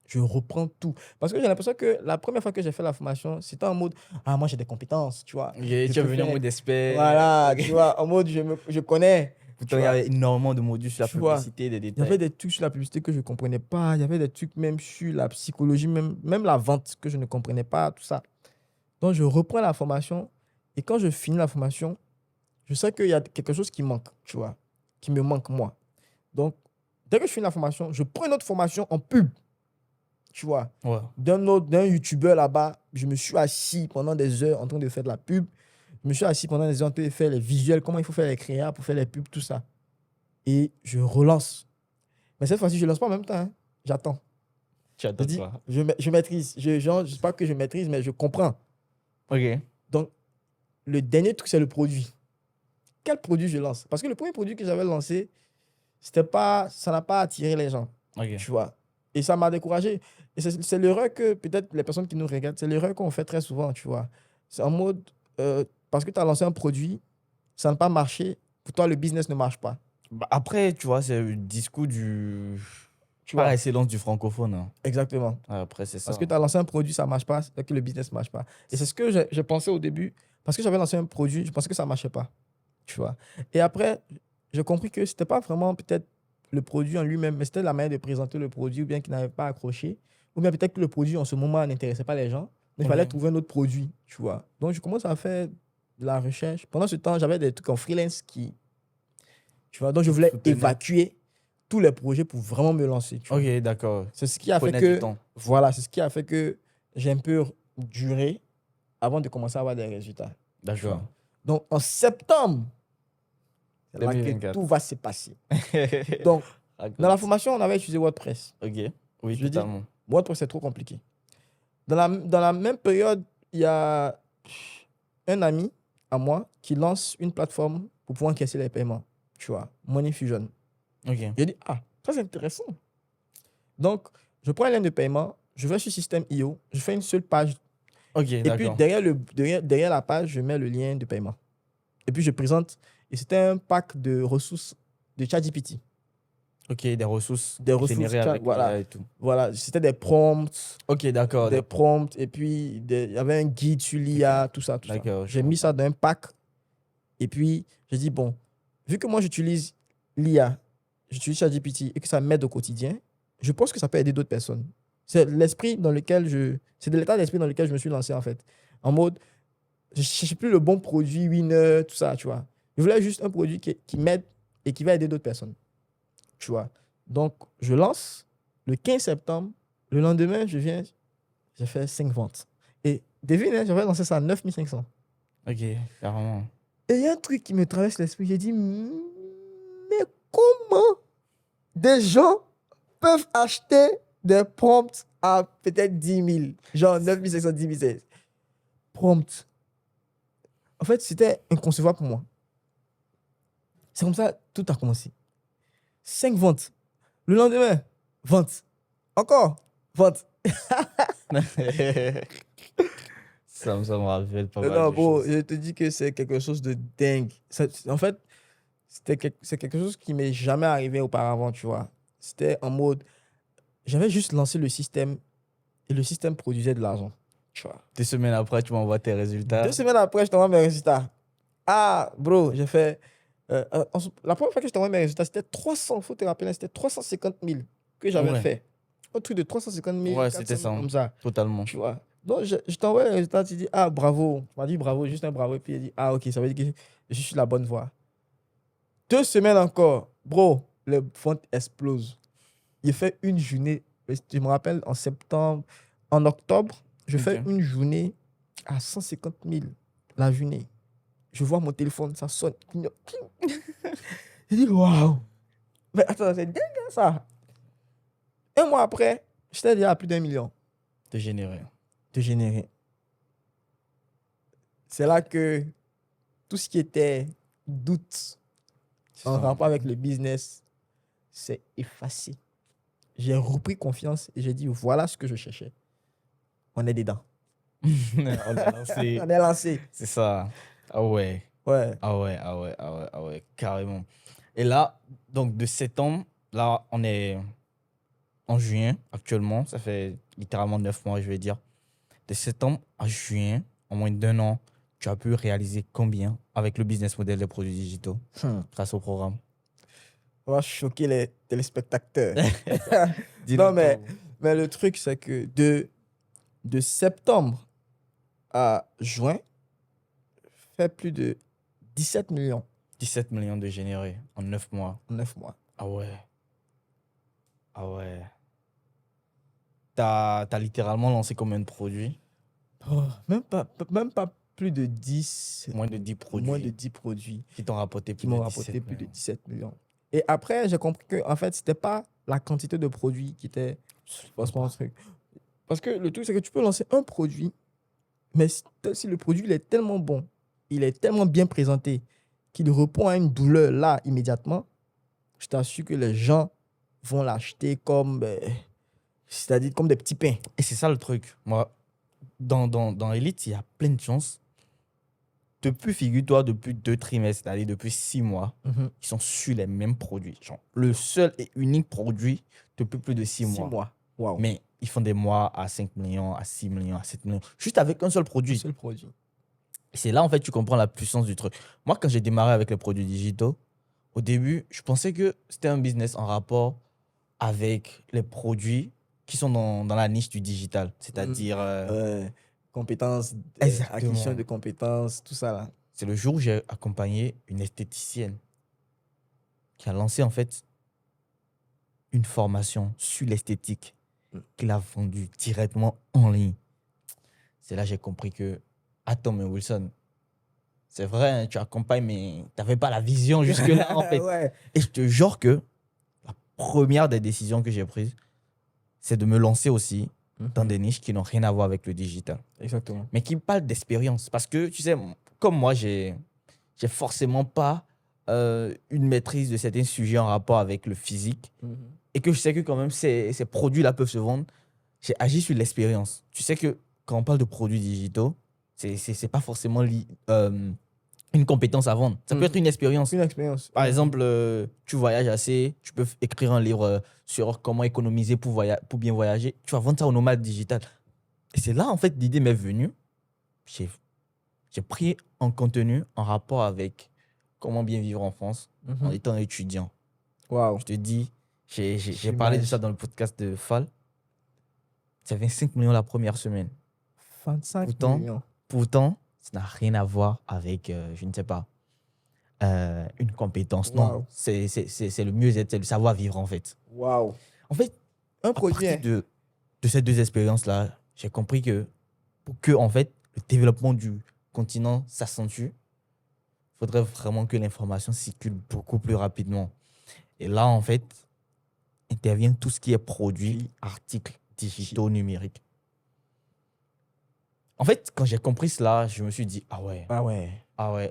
Je reprends tout. Parce que j'ai l'impression que la première fois que j'ai fait la formation, c'était en mode, ah, moi j'ai des compétences, tu vois. Ok, tu es venu en mode expert. Voilà, Ok. tu vois, en mode, je connais. Pourtant, il y avait énormément de modules sur la Tu vois, publicité, des Il y détails. avait des trucs sur la publicité que je ne comprenais pas. Il y avait des trucs même sur la psychologie, même la vente que je ne comprenais pas, tout ça. Donc, je reprends la formation. Et quand je finis la formation, je sais qu'il y a quelque chose qui manque, tu vois, qui me manque moi. Donc, dès que je finis la formation, je prends une autre formation en pub, tu vois, Ouais. d'un youtubeur là-bas. Je me suis assis pendant des heures en train de faire de la pub. Je me suis assis pendant des heures en train de faire les visuels, comment il faut faire les créas pour faire les pubs, tout ça. Et je relance. Mais cette fois-ci, je ne lance pas en même temps. Hein. J'attends. Tu Je attends dis, quoi? je maîtrise. Je sais pas que je maîtrise, mais je comprends. Ok. Donc, le dernier truc, c'est le produit. Quel produit je lance? Parce que le premier produit que j'avais lancé, ça n'a pas attiré les gens. Ok. Tu vois. Et ça m'a découragé. Et c'est l'erreur que, peut-être, les personnes qui nous regardent, c'est l'erreur qu'on fait très souvent, tu vois. C'est en mode, parce que tu as lancé un produit, ça n'a pas marché, pour toi, le business ne marche pas. Bah, après, tu vois, c'est le discours du. Tu Par vois. excellence du francophone. Hein. Exactement. Après, c'est ça. Parce que tu as lancé un produit, ça ne marche pas, c'est que le business ne marche pas. Et c'est ce que j'ai pensé au début. Parce que j'avais lancé un produit, je pensais que ça ne marchait pas. Tu vois. Et après, j'ai compris que ce n'était pas vraiment peut-être le produit en lui-même, mais c'était la manière de présenter le produit, ou bien qu'il n'avait pas accroché, ou bien peut-être que le produit en ce moment n'intéressait pas les gens. Mais il fallait trouver un autre produit, tu vois. Donc, je commence à faire de la recherche. Pendant ce temps, j'avais des trucs en freelance qui... Tu vois, donc je voulais évacuer tous les projets pour vraiment me lancer. Tu vois. Ok, d'accord. C'est ce qui a fait Connaître que... du temps. Voilà, c'est ce qui a fait que j'ai un peu duré avant de commencer à avoir des résultats. D'accord. Donc, en septembre, c'est là que 2024. tout va se passer. Donc, dans la formation, on avait utilisé WordPress. Ok. Oui, Je dis, totalement. WordPress, c'est trop compliqué. Dans la même période, il y a un ami à moi qui lance une plateforme pour pouvoir encaisser les paiements. Tu vois, Money Fusion. Ok. J'ai dit, ah, ça c'est intéressant. Donc, je prends un lien de paiement, je vais sur System.io, je fais une seule page. Ok, Et d'accord. puis, derrière la page, je mets le lien de paiement. Et puis, je présente. Et c'était un pack de ressources de ChatGPT. Ok, des ressources générées avec voilà. l'IA et tout. Voilà, c'était des prompts. Ok, d'accord. Des prompts. Et puis, il y avait un guide sur l'IA, tout ça. D'accord. J'ai mis ça dans un pack. Et puis, j'ai dit, bon, vu que moi, j'utilise l'IA, j'utilise ChatGPT et que ça m'aide au quotidien, je pense que ça peut aider d'autres personnes. C'est l'esprit dans lequel c'est de l'état d'esprit dans lequel je me suis lancé, en fait. En mode, je ne cherche plus le bon produit, winner, tout ça, tu vois. Je voulais juste un produit qui m'aide et qui va aider d'autres personnes. Tu vois. Donc, je lance Le 15 septembre, le lendemain, j'ai fait 5 ventes. Et devine, hein, j'avais lancé ça à 9500. Ok, carrément. Et il y a un truc qui me traverse l'esprit. J'ai dit, mais comment des gens peuvent acheter des prompts à peut-être 10 000, genre 9500, 10 000. Prompts. En fait, c'était inconcevable pour moi. C'est comme ça, tout a commencé. 5 ventes. Le lendemain, vente. Encore, vente. Ça me rappelle pas mal Non, de bro, choses. je te dis que c'est quelque chose de dingue. En fait, c'est quelque chose qui m'est jamais arrivé auparavant, tu vois. C'était en mode, j'avais juste lancé le système et le système produisait de l'argent, tu vois. 2 semaines après, tu m'envoies tes résultats. 2 semaines après, je t'envoie mes résultats. Ah, bro, j'ai fait... la première fois que je t'envoie mes résultats, c'était 300, faut te rappeler, c'était 350 000 que j'avais Ouais. fait. Un truc de 350 000, Ouais, 400 c'était 000 ça. comme ça, Totalement. tu vois. Donc, je t'envoie les résultats, tu dis, ah, bravo. Tu m'as dit bravo, juste un bravo. Et puis, il dit, ah, ok, ça veut dire que je suis sur la bonne voie. 2 semaines encore, bro, les ventes explosent. Il fait une journée, je me rappelle, en septembre, en octobre, je fais Ok. une journée à 150 000 la journée. Je vois mon téléphone, ça sonne. Je dis, waouh! Mais attends, c'est dingue, hein, ça. Un mois après, j'étais déjà à plus d'1 million De générer. de générer. C'est là que tout ce qui était doute en Ça. rapport avec le business s'est effacé. J'ai repris confiance et j'ai dit, voilà ce que je cherchais. On est dedans. On a lancé. On est lancé. C'est ça. Ah ouais. Ouais. Ah ouais, carrément. Et là, donc de septembre, là, on est en juin actuellement. Ça fait littéralement 9 mois, je vais dire. De septembre à juin, en moins d'1 an, tu as pu réaliser combien avec le business model des produits digitaux grâce au programme? On va choquer les téléspectateurs. Dis-nous Non, mais tout. le truc, c'est que de septembre à juin, fait plus de 17 millions 17 millions de générés en 9 mois. en 9 mois. Ah ouais. Ah ouais. T'as littéralement lancé combien de produits? Oh, même pas plus de 10, Moins de 10 produits moins de 10 produits qui t'ont rapporté qui plus de m'ont 17 rapporté plus de millions. 17 millions. Et après, j'ai compris que en fait, c'était pas la quantité de produits qui était forcément un truc. Parce que le truc, c'est que tu peux lancer un produit, mais si le produit il est tellement bon, il est tellement bien présenté, qu'il répond à une douleur là, immédiatement, je t'assure que les gens vont l'acheter comme, c'est-à-dire comme des petits pains. Et c'est ça le truc. Moi, dans Elite, il y a plein de chances. Depuis, figure-toi, depuis 2 trimestres, c'est-à-dire depuis 6 mois, ils sont sur les mêmes produits. Genre, le seul et unique produit depuis plus de 6 6 mois. mois. Waouh. Mais ils font des mois à 5 millions, à 6 millions, à 7 millions, juste avec un seul Un produit. seul produit. Et c'est là, en fait, tu comprends la puissance du truc. Moi, quand j'ai démarré avec les produits digitaux, au début, je pensais que c'était un business en rapport avec les produits qui sont dans la niche du digital. C'est-à-dire, Compétences, Exactement. acquisition de compétences, tout ça là. c'est le jour où j'ai accompagné une esthéticienne qui a lancé, en fait, une formation sur l'esthétique qu'il a vendue directement en ligne. C'est là que j'ai compris que, attends, mais Wilson, c'est vrai, hein, tu accompagnes, mais tu n'avais pas la vision jusque-là, en fait. Ouais. Et je te jure que la première des décisions que j'ai prises, c'est de me lancer aussi dans des niches qui n'ont rien à voir avec le digital, Exactement. mais qui parlent d'expérience. Parce que, tu sais, comme moi, j'ai forcément pas une maîtrise de certains sujets en rapport avec le physique, et que je sais que quand même ces produits-là peuvent se vendre, j'ai agi sur l'expérience. Tu sais que quand on parle de produits digitaux, c'est pas forcément une compétence à vendre. Ça peut être une expérience. Une expérience. Par exemple, tu voyages assez, tu peux écrire un livre sur comment économiser pour bien voyager. Tu vas vendre ça au nomade digital. Et c'est là, en fait, l'idée m'est venue. J'ai pris un contenu en rapport avec comment bien vivre en France en étant étudiant. Waouh. Je te dis, j'ai parlé de ça dans le podcast de Fall. Ça fait 5 millions la première semaine. 25 millions. Pourtant, ça n'a rien à voir avec, je ne sais pas, une compétence. Non, Wow. c'est le mieux-être, c'est le savoir-vivre, en fait. Waouh. En fait, Un À produit. partir de ces deux expériences-là, j'ai compris que pour que en fait, le développement du continent s'accentue, il faudrait vraiment que l'information circule beaucoup plus rapidement. Et là, en fait, intervient tout ce qui est produits, articles digitaux, numériques. En fait, quand j'ai compris cela, je me suis dit, ah ouais,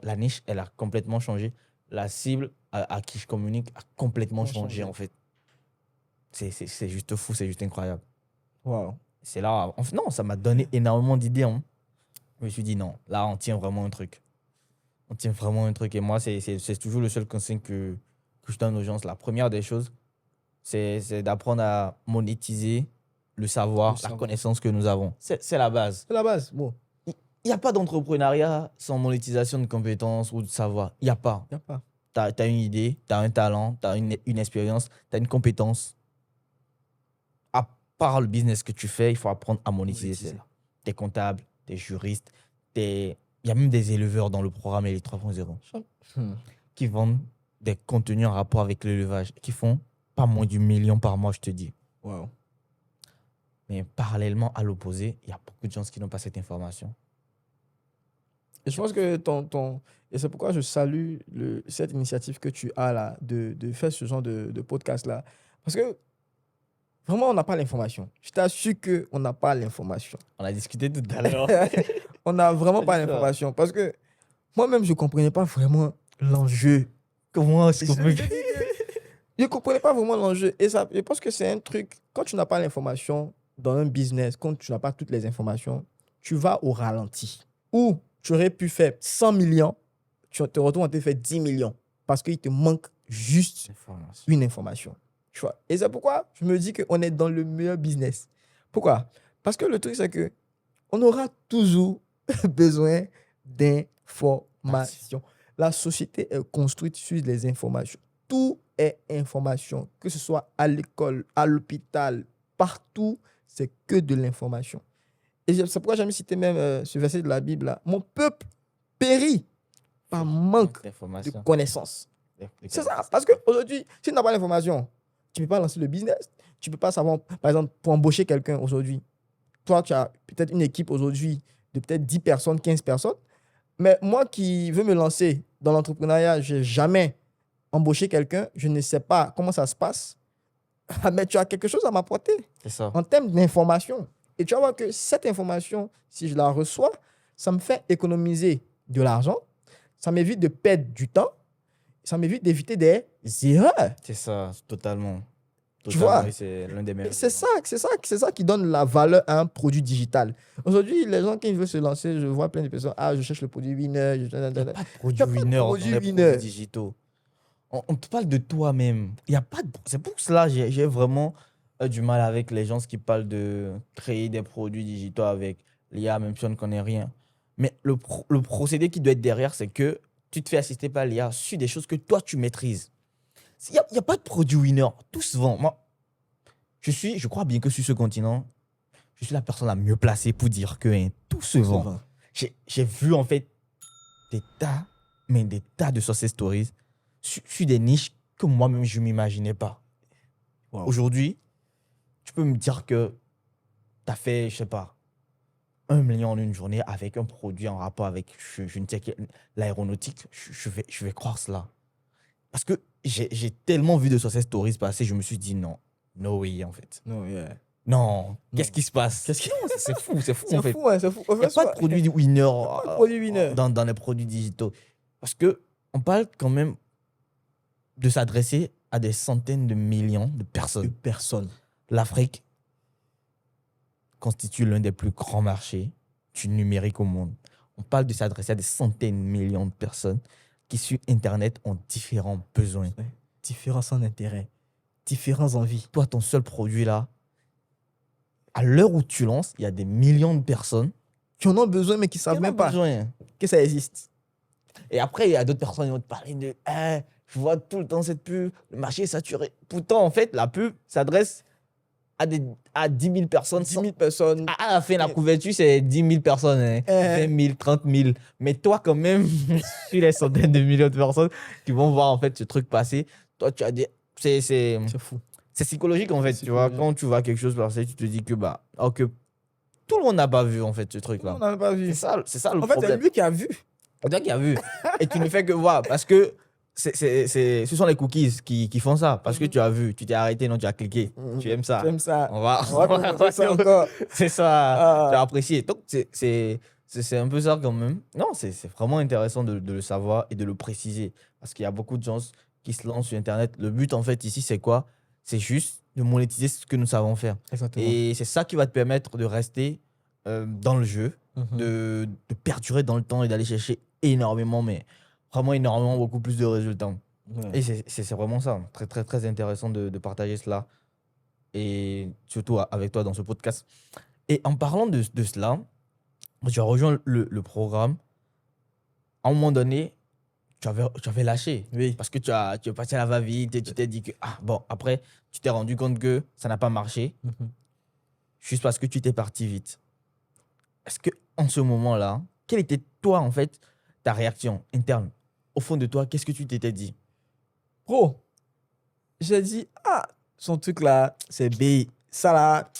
la niche, elle a complètement changé. La cible à qui je communique a complètement changé, en fait. C'est juste fou, c'est juste incroyable. Wow. C'est là, non, ça m'a donné énormément d'idées. Hein. Je me suis dit, non, là, on tient vraiment un truc. On tient vraiment un truc. Et moi, c'est toujours le seul conseil que je donne aux gens. La première des choses, c'est d'apprendre à monétiser le savoir, la connaissance que nous avons. C'est la base. C'est la base. Bon. Il n'y a pas d'entrepreneuriat sans monétisation de compétences ou de savoir. Il n'y a pas. Il n'y a pas. Tu as une idée, tu as un talent, tu as une expérience, tu as une compétence. À part le business que tu fais, il faut apprendre à monétiser ça. Tu es comptable, tu es juriste, il y a même des éleveurs dans le programme Elite 3.0 qui vendent des contenus en rapport avec l'élevage, qui font pas moins du million par mois, je te dis. Wow. Mais parallèlement à l'opposé, il y a beaucoup de gens qui n'ont pas cette information. Et je pense que et c'est pourquoi je salue cette initiative que tu as là, de faire ce genre de podcast-là. Parce que vraiment, on n'a pas l'information. Je t'assure qu'on n'a pas l'information. On a discuté tout à l'heure. On n'a vraiment pas l'information. Parce que moi-même, je ne comprenais pas vraiment l'enjeu. Comment est-ce qu'on peut... Je ne comprenais pas vraiment l'enjeu. Et ça, je pense que c'est un truc, quand tu n'as pas l'information dans un business, quand tu n'as pas toutes les informations, tu vas au ralenti. Ou tu aurais pu faire 100 millions, tu te retrouves à te faire 10 millions parce qu'il te manque juste une information. Tu vois? Et c'est pourquoi je me dis qu'on est dans le meilleur business. Pourquoi? Parce que le truc, c'est que on aura toujours besoin d'informations. La société est construite sur les informations. Tout est information, que ce soit à l'école, à l'hôpital, partout, c'est que de l'information. Et c'est pourquoi j'aime citer même ce verset de la Bible là. Mon peuple périt par manque de connaissances. C'est ça. Parce qu'aujourd'hui, si tu n'as pas l'information, tu ne peux pas lancer le business. Tu ne peux pas savoir, par exemple, pour embaucher quelqu'un aujourd'hui. Toi, tu as peut-être une équipe aujourd'hui de peut-être 10 personnes, 15 personnes. Mais moi qui veux me lancer dans l'entrepreneuriat, je n'ai jamais embauché quelqu'un. Je ne sais pas comment ça se passe. Mais tu as quelque chose à m'apporter. C'est ça. En termes d'information. Et tu vas voir que cette information, si je la reçois, ça me fait économiser de l'argent, ça m'évite de perdre du temps, ça m'évite d'éviter des erreurs. C'est ça, totalement. Tu vois, oui, c'est l'un des meilleurs. C'est ça qui donne la valeur à un produit digital. Aujourd'hui, les gens, quand ils veulent se lancer, je vois plein de personnes, je cherche le produit winner. Il n'y a pas de produit winner dans les produits digitaux. On te parle de toi-même. Il y a pas de... C'est pour cela que j'ai vraiment du mal avec les gens qui parlent de créer des produits digitaux avec l'IA, même si on ne connaît rien. Mais le procédé qui doit être derrière, c'est que tu te fais assister par l'IA sur des choses que toi, tu maîtrises. Il n'y a pas de produit winner. Tout se vend. Moi, je crois bien que sur ce continent, je suis la personne la mieux placée pour dire que tout se vend. J'ai vu en fait des tas de success stories sur des niches que moi-même, je ne m'imaginais pas. Wow. Aujourd'hui, tu peux me dire que tu as fait, je ne sais pas, 1 million en une journée avec un produit en rapport avec, je ne sais quel, l'aéronautique. Je vais croire cela. Parce que j'ai tellement vu de success stories passer, je me suis dit non, no way en fait. Non, qu'est-ce qui se passe? C'est fou en fait. C'est fou. Il n'y a pas de produit winner dans les produits digitaux. Parce qu'on parle quand même de s'adresser à des centaines de millions de personnes. L'Afrique constitue l'un des plus grands marchés du numérique au monde. On parle de s'adresser à des centaines de millions de personnes qui, sur Internet, ont différents besoins. Différents centres d'intérêt, différentes envies. Toi, ton seul produit là, à l'heure où tu lances, il y a des millions de personnes qui en ont besoin, mais qui ne savent même pas que ça existe. Et après, il y a d'autres personnes qui vont te parler de je vois tout le temps cette pub, le marché est saturé. Pourtant, en fait, la pub s'adresse à 10 000 personnes. 10 000 personnes. À la fin, la couverture, c'est 10 000 personnes. 20 000, 30 000. Mais toi, quand même, sur les centaines de millions de personnes qui vont voir en fait ce truc passer, toi, tu as dit. C'est fou. c'est psychologique en fait, tu vois. Quand tu vois quelque chose passer, tu te dis que, alors que tout le monde n'a pas vu en fait ce truc-là. On n'avait pas vu. C'est ça le En fait, c'est problème. lui qui a vu. C'est toi qui as vu. Et tu ne fais que voir parce que ce sont les cookies qui font ça. Parce que tu as vu, tu t'es arrêté, non, tu as cliqué. Tu aimes ça. Tu aimes ça. On va te montrer ça encore. C'est ça. Ah. Tu as apprécié. Donc, c'est un peu ça quand même. Non, c'est vraiment intéressant de le savoir et de le préciser. Parce qu'il y a beaucoup de gens qui se lancent sur Internet. Le but, en fait, ici, c'est quoi? C'est juste de monétiser ce que nous savons faire. Exactement. Et c'est ça qui va te permettre de rester dans le jeu, de perdurer dans le temps et d'aller chercher énormément, mais vraiment énormément, beaucoup plus de résultats. Ouais. Et c'est vraiment ça. Très, très, très intéressant de partager cela. Et surtout avec toi dans ce podcast. Et en parlant de cela, tu as rejoint le programme. À un moment donné, tu avais lâché. Oui. Parce que tu es passé à la va-vite et tu t'es dit que, bon, après, tu t'es rendu compte que ça n'a pas marché. Juste parce que tu t'es parti vite. Est-ce qu'en ce moment-là, quelle était toi, en fait, ta réaction interne? Au fond de toi, qu'est-ce que tu t'étais dit? Bro, j'ai dit, son truc là, c'est B. Ça là,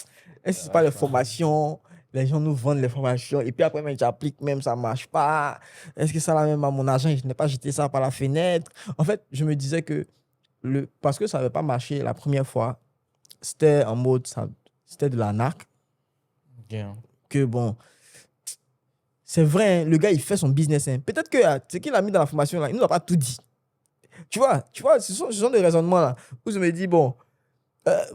est-ce que c'est pas les formations? Les gens nous vendent les formations et puis après, même, j'applique même, ça marche pas. Est-ce que ça là, même à mon argent, je n'ai pas jeté ça par la fenêtre? En fait, je me disais que parce que ça n'avait pas marché la première fois, c'était en mode, c'était de l'arnaque. Que bon, c'est vrai, hein, le gars, il fait son business. Hein. Peut-être que ce qu'il a mis dans la formation, là, il ne nous a pas tout dit. Tu vois, ce sont des raisonnements là où je me dis, bon,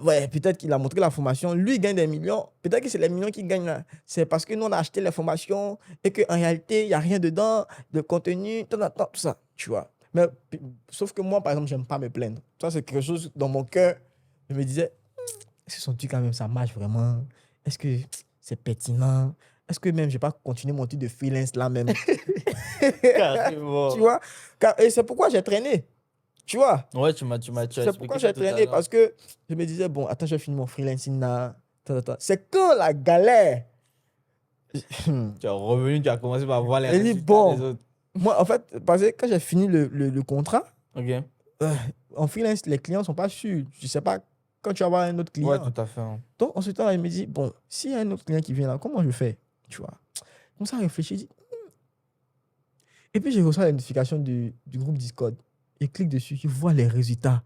ouais, peut-être qu'il a montré la formation, lui il gagne des millions, peut-être que c'est les millions qu'il gagne là. C'est parce que nous on a acheté les formations et qu'en réalité, il n'y a rien dedans, de contenu, tout ça, tu vois. Mais sauf que moi, par exemple, j'aime pas me plaindre. Ça, c'est quelque chose dans mon cœur. Je me disais, est-ce que son truc quand même, ça marche vraiment? Est-ce que c'est pertinent? Est-ce que même je vais pas continuer mon truc de freelance là même? Carrément. Tu vois? Et c'est pourquoi j'ai traîné. Tu vois? Ouais, tu c'est pourquoi j'ai traîné, parce que je me disais, bon, attends, je vais finir mon freelancing là. C'est quand la galère. Tu es revenu, tu as commencé par voir les Et résultats bon, des autres. moi, en fait, parce que quand j'ai fini le contrat, Ok. en freelance, les clients ne sont pas sûrs. Je ne sais pas quand tu vas avoir un autre client. Ouais, tout à fait. Hein. Donc, en ce temps-là, je me dis, bon, s'il y a un autre client qui vient là, comment je fais? Tu vois? Comme ça, je réfléchis. Je dis, Et puis, je reçois la notification du groupe Discord. Je clique dessus, je vois les résultats.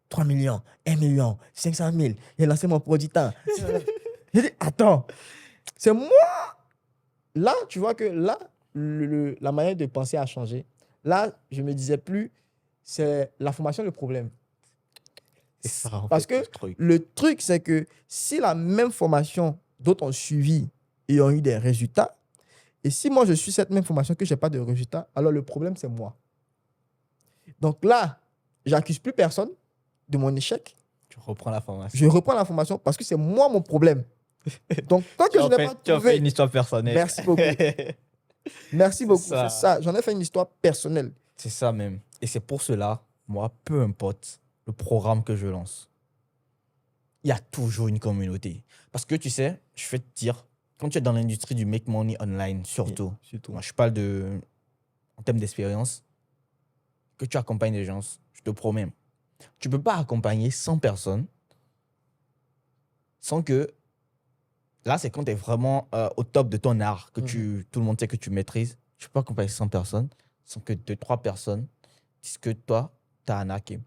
3 millions, 1 million, 500 000. J'ai lancé mon produit temps. J'ai dit, attends, c'est moi. Là, tu vois que là, la manière de penser a changé. Là, je me disais plus, c'est la formation le problème. C'est ça, en Parce fait, que le truc, c'est que si la même formation d'autres ont suivi et ont eu des résultats, et si moi je suis cette même formation que je n'ai pas de résultats, alors le problème, c'est moi. Donc là, j'accuse plus personne de mon échec. Tu reprends la formation. Je reprends la formation parce que c'est moi mon problème. Donc, tant que je n'ai pas Tu as fait trouvé... une histoire personnelle. Merci beaucoup. Merci beaucoup. ça. C'est ça. J'en ai fait une histoire personnelle. C'est ça même. Et c'est pour cela, moi, peu importe le programme que je lance, il y a toujours une communauté. Parce que tu sais, je vais te dire, quand tu es dans l'industrie du make money online, surtout, moi, je parle en termes d'expérience, que tu accompagnes des gens, je te promets, tu ne peux pas accompagner 100 personnes sans que, là, c'est quand tu es vraiment au top de ton art, que tout le monde sait que tu maîtrises. Tu ne peux pas accompagner 100 personnes sans que 2-3 personnes disent que toi, tu as arnaqué.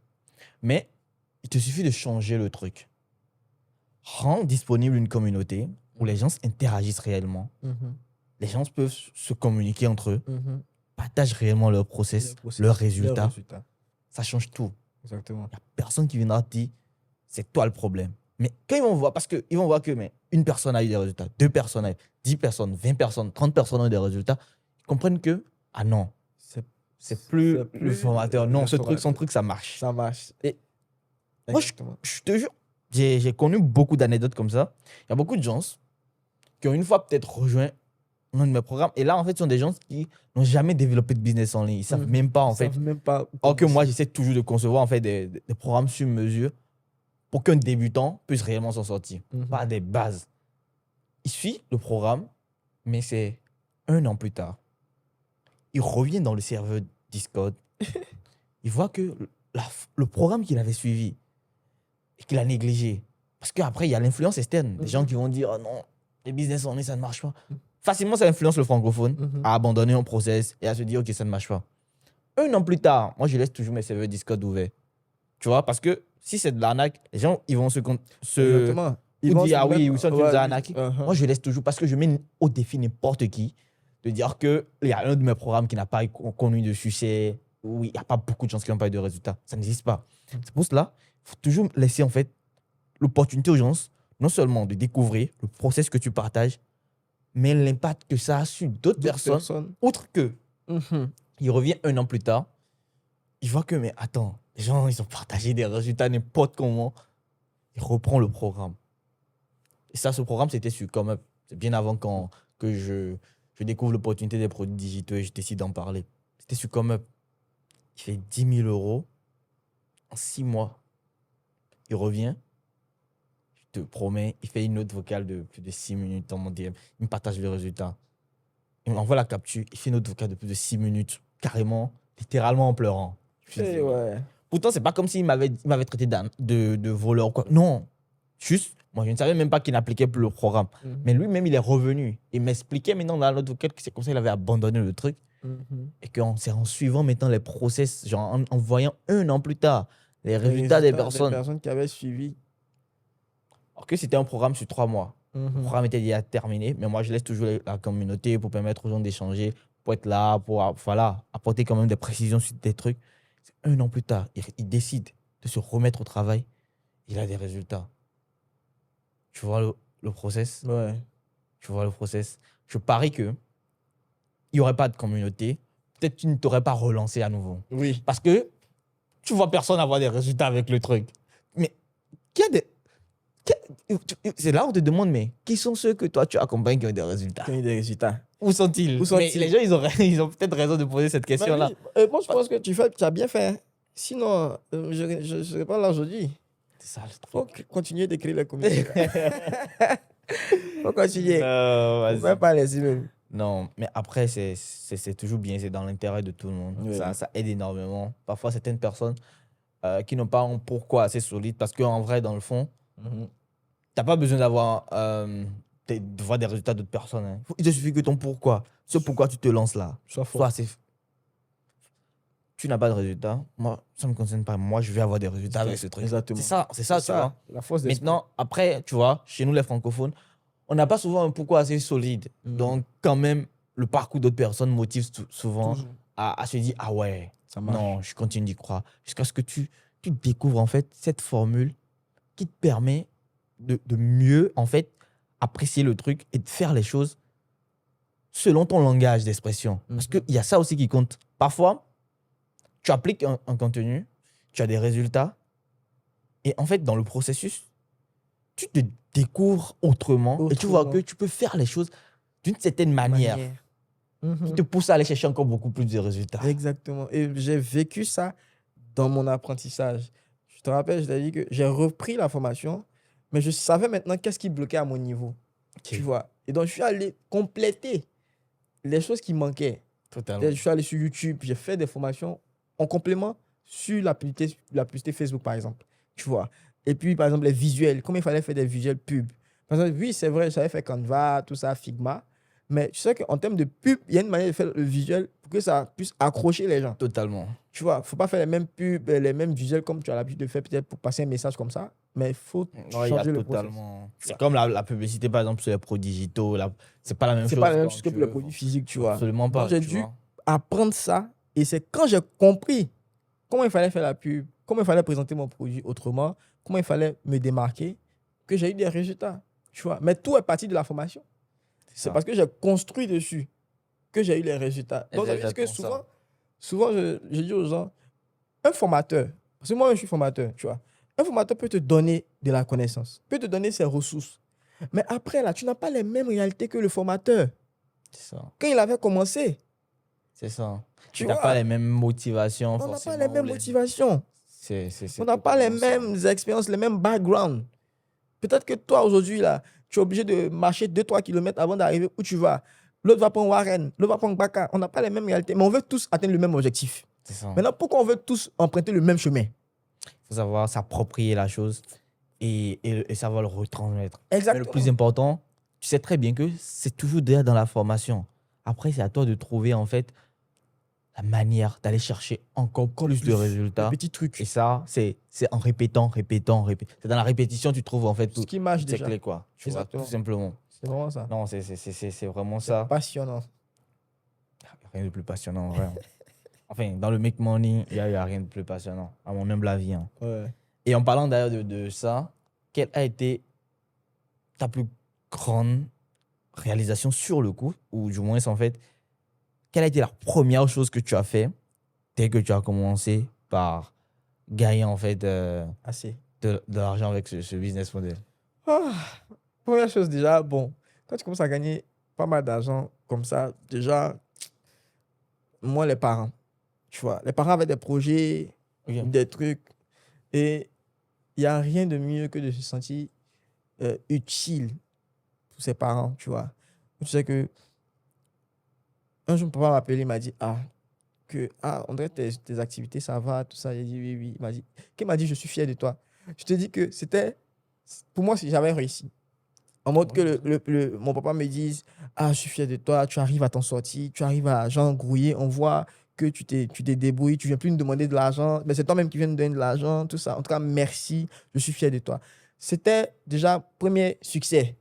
Mais il te suffit de changer le truc. Rends disponible une communauté où les gens interagissent réellement. Les gens peuvent se communiquer entre eux, partagent réellement leur process, leurs résultats. Ça change tout. Exactement. Il n'y a personne qui viendra te dire c'est toi le problème. Mais quand ils vont voir, parce qu'ils vont voir que une personne a eu des résultats, 2 personnes, 10 personnes, 20 personnes, 30 personnes ont eu des résultats, ils comprennent que, ah non, c'est plus le formateur. Non, son truc, ça marche. Ça marche. Et moi, je te jure, j'ai connu beaucoup d'anecdotes comme ça. Il y a beaucoup de gens qui ont une fois peut-être rejoint un de mes programmes. Et là, en fait, ce sont des gens qui n'ont jamais développé de business en ligne. Ils ne savent même pas, en fait. Or que moi, j'essaie toujours de concevoir en fait, des programmes sur mesure pour qu'un débutant puisse réellement s'en sortir. Pas des bases. Il suit le programme, mais c'est 1 an plus tard. Il revient dans le serveur Discord. Il voit que le programme qu'il avait suivi et qu'il a négligé. Parce qu'après, il y a l'influence externe. Des gens qui vont dire, oh non, les business en ligne, ça ne marche pas. Facilement, ça influence le francophone à abandonner un process et à se dire, OK, ça ne marche pas. Un an plus tard, moi, je laisse toujours mes serveurs Discord ouverts. Tu vois, parce que si c'est de l'arnaque, les gens, ils vont Exactement. Ils vont dire, ah oui, mettre- ou ça, tu ouais, nous as arnaqué. uh-huh. Moi, je laisse toujours parce que je mets au défi n'importe qui de dire qu'il y a un de mes programmes qui n'a pas connu de succès, où il n'y a pas beaucoup de gens qui n'ont pas eu de résultats. Ça n'existe pas. C'est pour cela, il faut toujours laisser en fait l'opportunité aux gens, non seulement de découvrir le process que tu partages, mais l'impact que ça a sur d'autres personnes, outre que il revient un an plus tard, il voit que, mais attends, les gens, ils ont partagé des résultats n'importe comment. Il reprend le programme. Et ça, ce programme, c'était sur ComeUp. C'est bien avant que je découvre l'opportunité des produits digitaux et je décide d'en parler. C'était sur ComeUp. Il fait 10 000 euros en 6 mois. Il revient. Je te promets, il fait une note vocale de plus de 6 minutes dans mon DM. Il me partage le résultat. Il m'envoie la capture. Il fait une note vocale de plus de 6 minutes. Carrément, littéralement en pleurant. Ouais. Pourtant, c'est pas comme s'il m'avait traité de voleur ou quoi. Non. Juste, moi, je ne savais même pas qu'il n'appliquait plus le programme. Mais lui-même, il est revenu. Il m'expliquait maintenant dans l'autre vocal que c'est comme ça qu'il avait abandonné le truc. Et que c'est en suivant maintenant les process, genre en voyant un an plus tard les résultats des personnes. Des personnes qui avaient suivi. Alors que c'était un programme sur 3 mois. Le programme était déjà terminé, mais moi, je laisse toujours la communauté pour permettre aux gens d'échanger, pour être là, pour voilà, apporter quand même des précisions sur des trucs. Un an plus tard, il décide de se remettre au travail. Il a des résultats. Tu vois le process? Ouais. Tu vois le process? Je parie que il n'y aurait pas de communauté. Peut-être que tu ne t'aurais pas relancé à nouveau. Oui. Parce que tu vois personne avoir des résultats avec le truc. Mais c'est là où on te demande, mais qui sont ceux que toi tu accompagnes qui ont des résultats? Qui ont eu des résultats. Où sont-ils? Mais les gens, ils ont peut-être raison de poser cette question-là. Oui. Moi, je pense que tu as bien fait. Sinon, je ne serais pas là aujourd'hui. C'est ça le truc. Il faut continuer d'écrire les communautés. Il faut continuer. Non, On ne va pas laisser même. Non, mais après, c'est toujours bien, c'est dans l'intérêt de tout le monde. Oui. Ça aide énormément. Parfois, certaines personnes qui n'ont pas un pourquoi assez solide, parce qu'en vrai, dans le fond, tu n'as pas besoin d'avoir de voir des résultats d'autres personnes. Hein. Il te suffit que ton pourquoi, ce pourquoi tu te lances là, soit assez. Tu n'as pas de résultats, moi, ça ne me concerne pas. Moi, je vais avoir des résultats avec ce truc. Exactement. C'est ça, tu vois. La force d'esprit. Maintenant, après, tu vois, chez nous, les francophones, on n'a pas souvent un pourquoi assez solide. Donc, quand même, le parcours d'autres personnes motive souvent à se dire, ah ouais, ça marche. Non, je continue d'y croire. Jusqu'à ce que tu découvres, en fait, cette formule qui te permet de mieux, en fait, apprécier le truc et de faire les choses selon ton langage d'expression. Parce qu'il y a ça aussi qui compte. Parfois, tu appliques un contenu, tu as des résultats, et en fait, dans le processus, tu te découvres autrement. Et tu vois que tu peux faire les choses d'une certaine manière qui te pousse à aller chercher encore beaucoup plus de résultats. Exactement. Et j'ai vécu ça dans mon apprentissage. Je te rappelle, je t'ai dit que j'ai repris la formation, mais je savais maintenant qu'est-ce qui bloquait à mon niveau. Tu vois. Et donc, je suis allé compléter les choses qui manquaient. Totalement. Je suis allé sur YouTube, j'ai fait des formations en complément sur la publicité Facebook, par exemple. Tu vois. Et puis, par exemple, les visuels. Comment il fallait faire des visuels pubs. Par exemple, oui, c'est vrai, j'avais fait Canva, tout ça, Figma. Mais tu sais qu'en termes de pub, il y a une manière de faire le visuel pour que ça puisse accrocher les gens. Totalement. Tu vois, il ne faut pas faire les mêmes pubs, les mêmes visuels comme tu as l'habitude de faire peut-être pour passer un message comme ça. Mais il faut changer le processus. C'est comme la publicité, par exemple, sur les produits digitaux. C'est pas la même chose. C'est pas la même chose que pour les produits physiques, tu vois. Absolument pas. Donc, j'ai dû apprendre ça. Et c'est quand j'ai compris comment il fallait faire la pub, comment il fallait présenter mon produit autrement, comment il fallait me démarquer, que j'ai eu des résultats. Tu vois. Mais tout est parti de la formation. C'est parce que j'ai construit dessus que j'ai eu les résultats. Donc, ça veut dire que souvent je dis aux gens, un formateur, parce que moi, je suis formateur, tu vois, un formateur peut te donner de la connaissance, peut te donner ses ressources. Mais après, là, tu n'as pas les mêmes réalités que le formateur. C'est ça. Quand il avait commencé. C'est ça. Tu n'as pas les mêmes motivations. On n'a pas les mêmes motivations. On n'a pas les ça. mêmes expériences, les mêmes backgrounds. Peut-être que toi, aujourd'hui, là, tu es obligé de marcher 2-3 km avant d'arriver où tu vas. L'autre va prendre Warren, l'autre va prendre Baka. On n'a pas les mêmes réalités, mais on veut tous atteindre le même objectif. C'est ça. Maintenant, pourquoi on veut tous emprunter le même chemin? Il faut savoir s'approprier la chose et ça va le retransmettre. Exactement. Mais le plus important, tu sais très bien que c'est toujours déjà dans la formation. Après, c'est à toi de trouver en fait la manière d'aller chercher encore plus de résultats. Le petit truc. Et ça, c'est en répétant. C'est dans la répétition tu trouves en fait tout. Ce qui marche C'est déjà. clé, quoi. Tu vois, Exactement. tout simplement. C'est vraiment ça. Non, c'est vraiment ça. Passionnant. Il n'y a rien de plus passionnant, en vrai. Enfin, dans le make money, il n'y a rien de plus passionnant, à mon humble avis. Hein. Ouais. Et en parlant d'ailleurs de ça, quelle a été ta plus grande réalisation sur le coup, ou du moins, en fait, quelle a été la première chose que tu as fait dès que tu as commencé par gagner, en fait, Assez. de l'argent avec ce business model? Ah, première chose déjà, bon, quand tu commences à gagner pas mal d'argent comme ça, déjà, moi, les parents, tu vois, les parents avaient des projets, Ok. des trucs, et il n'y a rien de mieux que de se sentir utile pour ses parents, tu vois. Tu sais que un jour, mon papa m'a appelé, il m'a dit, on dirait que tes activités, ça va, tout ça. J'ai dit, oui, oui. Il m'a dit, je suis fier de toi. Je te dis que pour moi, si j'avais réussi. En mode que mon papa me dise, je suis fier de toi, tu arrives à t'en sortir, tu arrives à genre grouiller, on voit que tu t'es débrouillé, tu viens plus nous demander de l'argent, mais c'est toi-même qui viens nous donner de l'argent, tout ça. En tout cas, merci, je suis fier de toi. C'était déjà premier succès.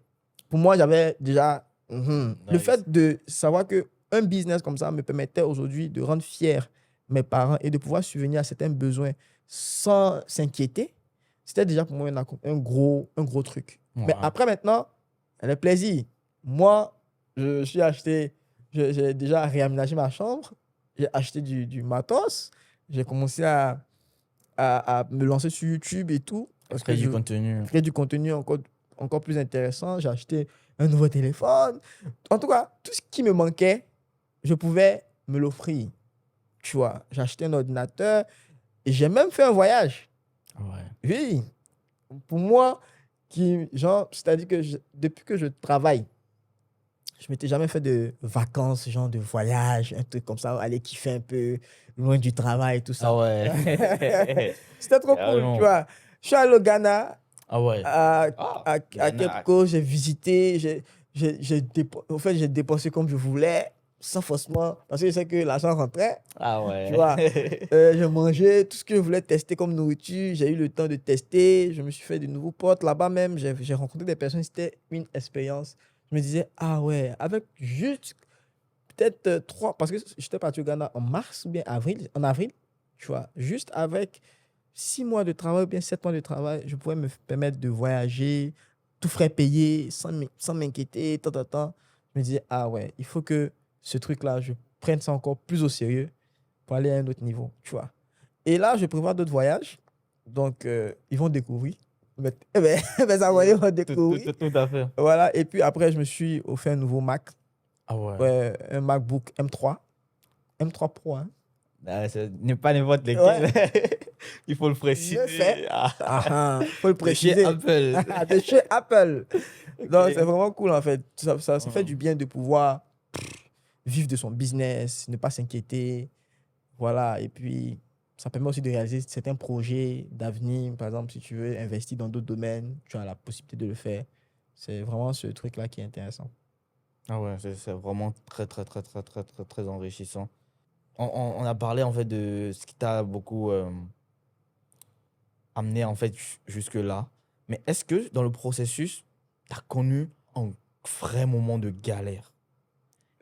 Pour moi, j'avais déjà le Nice. fait de savoir que un business comme ça me permettait aujourd'hui de rendre fier mes parents et de pouvoir subvenir à certains besoins sans s'inquiéter. C'était déjà pour moi un gros truc. Ouais. Mais après, maintenant, le plaisir. Moi, j'ai déjà réaménagé ma chambre, j'ai acheté du matos, j'ai commencé à me lancer sur YouTube et tout. Parce Créer que du contenu. créer du contenu encore plus intéressant. J'ai acheté un nouveau téléphone. En tout cas, tout ce qui me manquait, je pouvais me l'offrir. Tu vois, j'ai acheté un ordinateur et j'ai même fait un voyage. Ouais. Oui, pour moi, c'est-à-dire que depuis que je travaille, je m'étais jamais fait de vacances, genre de voyage, un truc comme ça, aller kiffer un peu loin du travail, tout ça. Ah ouais. C'était trop cool, Carrément. tu vois. Je suis allé au Ghana, Ah ouais. à Ghana. Cape j'ai visité, en fait, j'ai dépensé comme je voulais, sans forcément, parce que je sais que l'argent rentrait. Ah ouais. Tu vois, j'ai mangé tout ce que je voulais tester comme nourriture. J'ai eu le temps de tester. Je me suis fait de nouveaux potes là-bas même. J'ai rencontré des personnes. C'était une expérience. Je me disais, ah ouais, avec juste peut-être 3, parce que j'étais parti au Ghana en mars ou bien en avril, tu vois, juste avec 6 mois de travail ou bien 7 mois de travail, je pouvais me permettre de voyager, tout frais payé, sans m'inquiéter, tant. Je me disais, ah ouais, il faut que ce truc-là, je prenne ça encore plus au sérieux pour aller à un autre niveau, tu vois. Et là, je prévois d'autres voyages. Donc, ils vont découvrir. Mes abonnés vont découvrir. Tout à fait. Voilà. Et puis après, je me suis offert un nouveau Mac. Ah ouais. Ouais, un MacBook M3. M3 Pro, hein. N'est pas n'importe lequel. Ouais. Il faut le préciser. Je sais. Faut le De chez préciser. Apple. De chez Apple. Donc, Ok. c'est vraiment cool, en fait. Ça fait du bien de pouvoir vivre de son business, ne pas s'inquiéter. Voilà. Et puis, ça permet aussi de réaliser certains projets d'avenir. Par exemple, si tu veux investir dans d'autres domaines, tu as la possibilité de le faire. C'est vraiment ce truc-là qui est intéressant. Ah ouais, c'est vraiment très enrichissant. On a parlé en fait de ce qui t'a beaucoup amené en fait jusque-là. Mais est-ce que dans le processus, tu as connu un vrai moment de galère?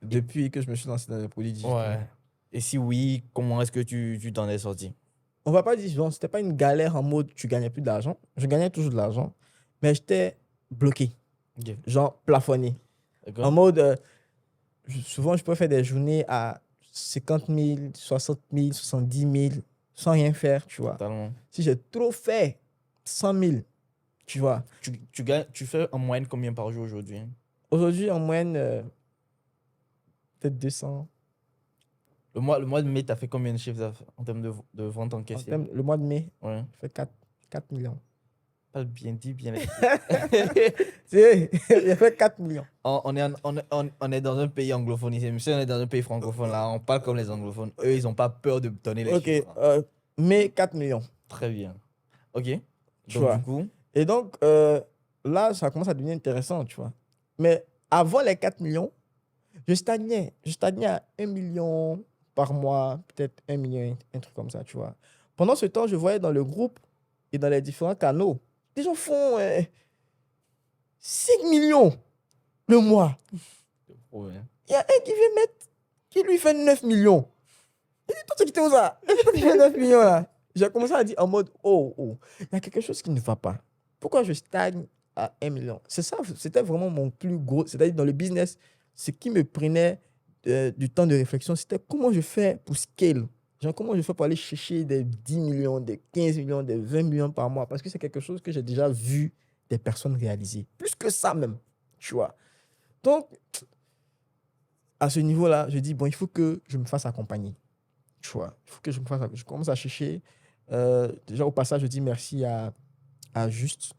Depuis que je me suis lancé dans les produits digitaux. Ouais. Et si oui, comment est-ce que tu t'en es sorti? On va pas dire, genre, c'était pas une galère en mode tu gagnais plus d'argent. Je gagnais toujours de l'argent, mais j'étais bloqué, Ok. genre plafonné. En D'accord. mode, souvent, je peux faire des journées à 50 000, 60 000, 70 000 sans rien faire, tu vois. Totalement. Si j'ai trop fait 100 000, tu vois. Tu fais en moyenne combien par jour aujourd'hui? Aujourd'hui, en moyenne, peut-être 200. Le mois de mai, tu as fait combien de chiffres d'affaires en termes de vente encaissée? Le mois de mai, Ouais. je fais 4 millions. Pas bien dit, bien dit. J'ai fait 4 millions. On est dans un pays anglophone ici. Même si on est dans un pays francophone, là, on parle comme les anglophones. Eux, ils n'ont pas peur de donner les Ok, chiffres. Hein. mai, 4 millions. Très bien. Ok. Tu Donc, vois. du coup, Et donc, là, ça commence à devenir intéressant, tu vois. Mais avant les 4 millions, je stagnais. Je stagnais à 1 million par mois, peut-être 1 million, un truc comme ça, tu vois. Pendant ce temps, je voyais dans le groupe et dans les différents canaux, des gens font 5 millions le mois. Ouais. Il y a un qui vient mettre, qui lui fait 9 millions. Il dit, toi, tu quittes où ça? Toi, tu fais 9 millions là. J'ai commencé à dire en mode, oh, il y a quelque chose qui ne va pas. Pourquoi je stagne à 1 million? C'est ça, c'était vraiment mon plus gros, c'est-à-dire dans le business, ce qui me prenait du temps de réflexion, c'était comment je fais pour scale. Genre, comment je fais pour aller chercher des 10 millions, des 15 millions, des 20 millions par mois. Parce que c'est quelque chose que j'ai déjà vu des personnes réaliser. Plus que ça même, tu vois. Donc, à ce niveau-là, je dis, bon, il faut que je me fasse accompagner. Tu vois, il faut que je me fasse. Je commence à chercher. Déjà, au passage, je dis merci à Juste,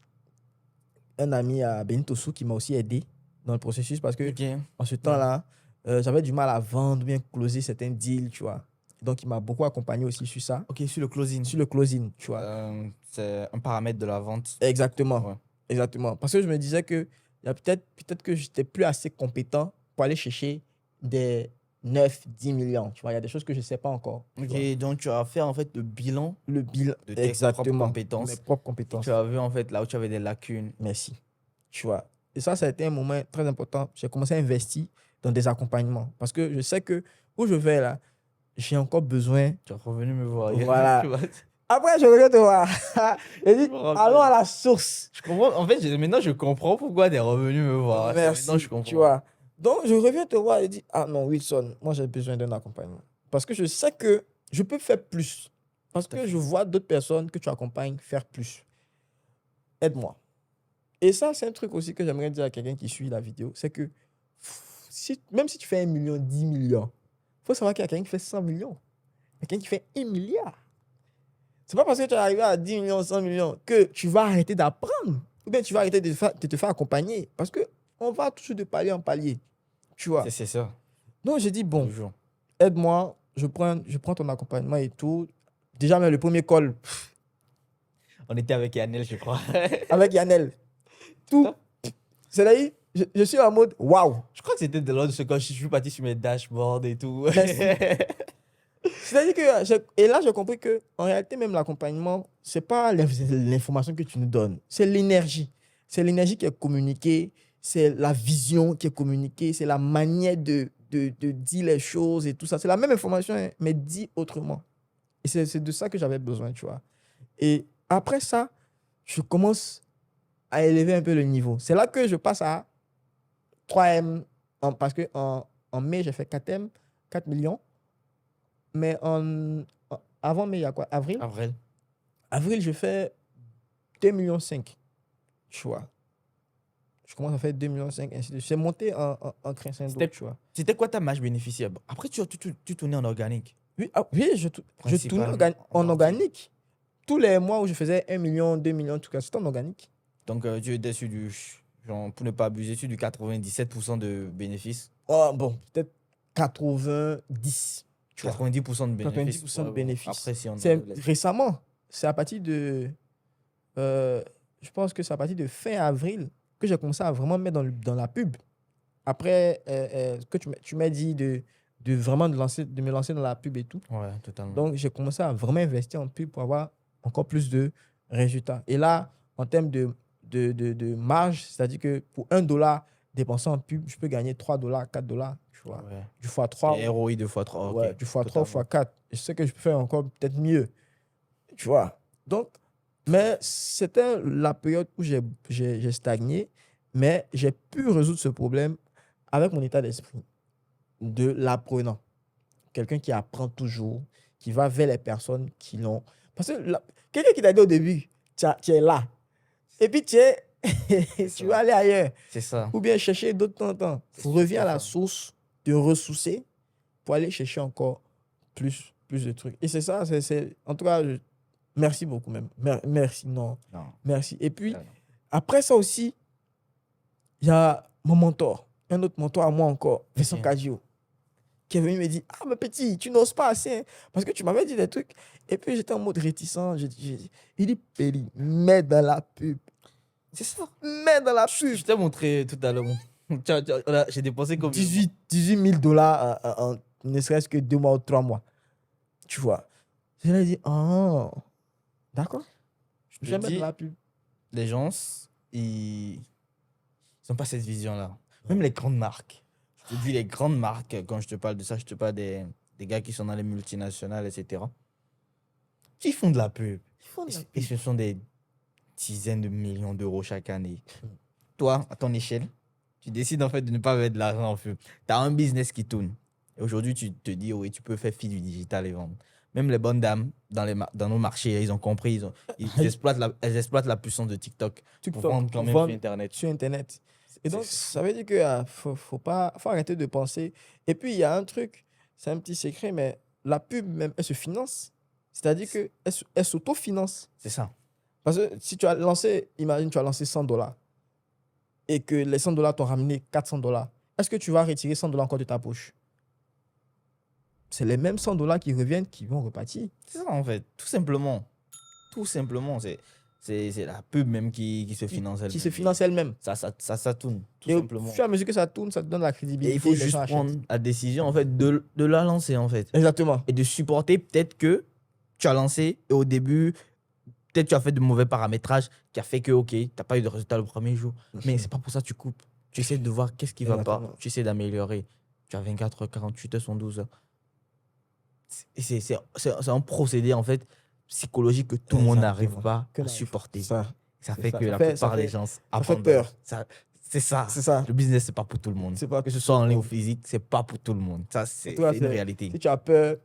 un ami à Benitosu qui m'a aussi aidé dans le processus parce que Ok. en ce temps-là, j'avais du mal à vendre ou bien closer certains deals, tu vois. Donc, il m'a beaucoup accompagné aussi sur ça, Ok, sur le closing. sur le closing, tu vois. C'est un paramètre de la vente. Exactement. Ouais. Exactement. Parce que je me disais que il y a peut-être que j'étais plus assez compétent pour aller chercher des 9, 10 millions. Tu vois, il y a des choses que je ne sais pas encore. Tu vois. Ok, donc tu as fait en fait le bilan Le bilan, de tes propres exactement. compétences. Mes propres Et compétences. tu as vu en fait là où tu avais des lacunes. Merci. Tu vois. Et ça a été un moment très important. J'ai commencé à investir dans des accompagnements. Parce que je sais que où je vais là, j'ai encore besoin. Tu es revenu me voir. Voilà. Tu vois. Après, je reviens te voir. J'ai dit, Je me rappelle. allons à la source. Je comprends. En fait, maintenant je comprends pourquoi tu es revenu me voir. Merci. Maintenant je comprends. Tu vois. Donc, je reviens te voir et dis, ah non, Wilson, moi j'ai besoin d'un accompagnement. Parce que je sais que je peux faire plus. Parce Tout à que fait. je vois d'autres personnes que tu accompagnes faire plus. Aide-moi. Et ça, c'est un truc aussi que j'aimerais dire à quelqu'un qui suit la vidéo. C'est que même si tu fais 1 million, 10 millions, il faut savoir qu'il y a quelqu'un qui fait 100 millions. Il y a quelqu'un qui fait 1 milliard. C'est pas parce que tu es arrivé à 10 millions, 100 millions que tu vas arrêter d'apprendre. Ou bien tu vas arrêter de te faire accompagner. Parce qu'on va toujours de palier en palier. Tu vois. C'est ça. Donc, j'ai dit, bon, Toujours. aide-moi. Je prends ton accompagnement et tout. Déjà, même le premier call On était avec Yanel, je crois. avec Yannel. Tout. C'est-à-dire, je suis en mode, waouh. Je crois que c'était de l'ordre de ce quand je suis parti sur mes dashboards et tout. Merci. C'est-à-dire que, et là, j'ai compris que en réalité, même l'accompagnement, c'est pas l'information que tu nous donnes, c'est l'énergie. C'est l'énergie qui est communiquée, c'est la vision qui est communiquée, c'est la manière de dire les choses et tout ça. C'est la même information, hein, mais dit autrement. Et c'est de ça que j'avais besoin, tu vois. Et après ça, je commence à élever un peu le niveau. C'est là que je passe à 3M, parce que en mai, j'ai fait 4M, 4 millions. Mais avant mai, il y a quoi? Avril? Avril. Avril, je fais 2,5 millions. Tu vois. Je commence à faire 2,5 millions, ainsi de suite. C'est monté en crescendo, tu vois. C'était quoi ta marge bénéficiaire? Après, tu tournais en organique. Oui, oui, je tournais Principalement en organique. Tous les mois où je faisais 1 million, 2 millions, en tout cas, c'était en organique. Donc, tu étais sur du, genre, pour ne pas abuser, sur du 97% de bénéfices. Oh, bon, peut-être 90. Tu vois. 90% de bénéfices. 90% de Ouais, bénéfices. Après, si on C'est récemment. C'est à partir de... je pense que c'est à partir de fin avril que j'ai commencé à vraiment me mettre dans la pub. Après, que tu m'as dit de vraiment de me lancer dans la pub et tout. Ouais, totalement. Donc, j'ai commencé à vraiment investir en pub pour avoir encore plus de résultats. Et là, en termes de marge, c'est-à-dire que pour $1 dépensé en pub, je peux gagner $3, $4, tu vois. Ouais. Du x3. Et ROI 2x3. Ouais, du x3 ou x4. Et je sais que je peux faire encore peut-être mieux. Tu vois. Donc, mais c'était la période où j'ai stagné, mais j'ai pu résoudre ce problème avec mon état d'esprit de l'apprenant. Quelqu'un qui apprend toujours, qui va vers les personnes qui l'ont. Parce que quelqu'un qui t'a dit au début, tu es là. Et puis tu vas aller ailleurs. C'est ça. Ou bien chercher d'autres temps. Reviens à la source, te ressourcer pour aller chercher encore plus de trucs. Et c'est ça, en tout cas, merci beaucoup même. Merci, non. Merci. Et puis, après ça aussi, il y a mon mentor, un autre mentor à moi encore, Vincent Cadio. qui est venu me dire, ah, mais petit, tu n'oses pas assez, hein, parce que tu m'avais dit des trucs. Et puis, j'étais en mode réticent. Il dit, Péri, mets dans la pub. C'est ça. Mets dans la pub. Je t'ai montré tout à l'heure. J'ai dépensé combien? 18 000 dollars en ne serait-ce que 2 mois ou 3 mois. Tu vois. Je lui ai dit, oh, d'accord. Je vais mettre dans la pub. Les gens, ils n'ont pas cette vision-là. Même les grandes marques. Je te dis, les grandes marques, quand je te parle de ça, je te parle des gars qui sont dans les multinationales, etc. Qui font de la pub. Et ce sont des dizaines de millions d'euros chaque année. Toi, à ton échelle, tu décides en fait de ne pas mettre de l'argent en pub. Tu as un business qui tourne. Et aujourd'hui, tu te dis, oui, tu peux faire fi du digital et vendre. Même les bonnes dames dans nos marchés, ils ont compris, elles exploitent la puissance de TikTok pour vendre quand même sur Internet. Sur Internet. Et donc, ça veut dire qu'il faut arrêter de penser. Et puis, il y a un truc, c'est un petit secret, mais la pub, même, elle se finance. C'est-à-dire qu'elle s'autofinance. C'est ça. Parce que si tu as lancé, imagine, tu as lancé $100 et que les $100 t'ont ramené $400, est-ce que tu vas retirer $100 encore de ta poche? C'est les mêmes $100 qui reviennent qui vont repartir. C'est ça, en fait. Tout simplement. Tout simplement. C'est la pub même qui se finance elle-même. Qui se finance elle-même. Ça tourne, tout et simplement. Au fur et à mesure que ça tourne, ça te donne la crédibilité. Et il faut juste prendre la décision, en fait, de la lancer, en fait. Exactement. Et de supporter peut-être que tu as lancé et au début, peut-être tu as fait de mauvais paramétrages qui a fait que, OK, tu n'as pas eu de résultat le premier jour. Mais c'est pas pour ça que tu coupes. Tu essaies de voir qu'est-ce qui ne va pas. Tu essaies d'améliorer. Tu as 24 heures, 48 heures, 112 heures. C'est un procédé, en fait, psychologique que tout le monde n'arrive pas à supporter. Ça fait que la plupart des gens abandonnent. Ça fait peur. C'est ça. C'est ça. Le business, c'est pas pour tout le monde. Que ce soit en ligne ou physique, c'est pas pour tout le monde. Ça, c'est une réalité. Si tu as peur,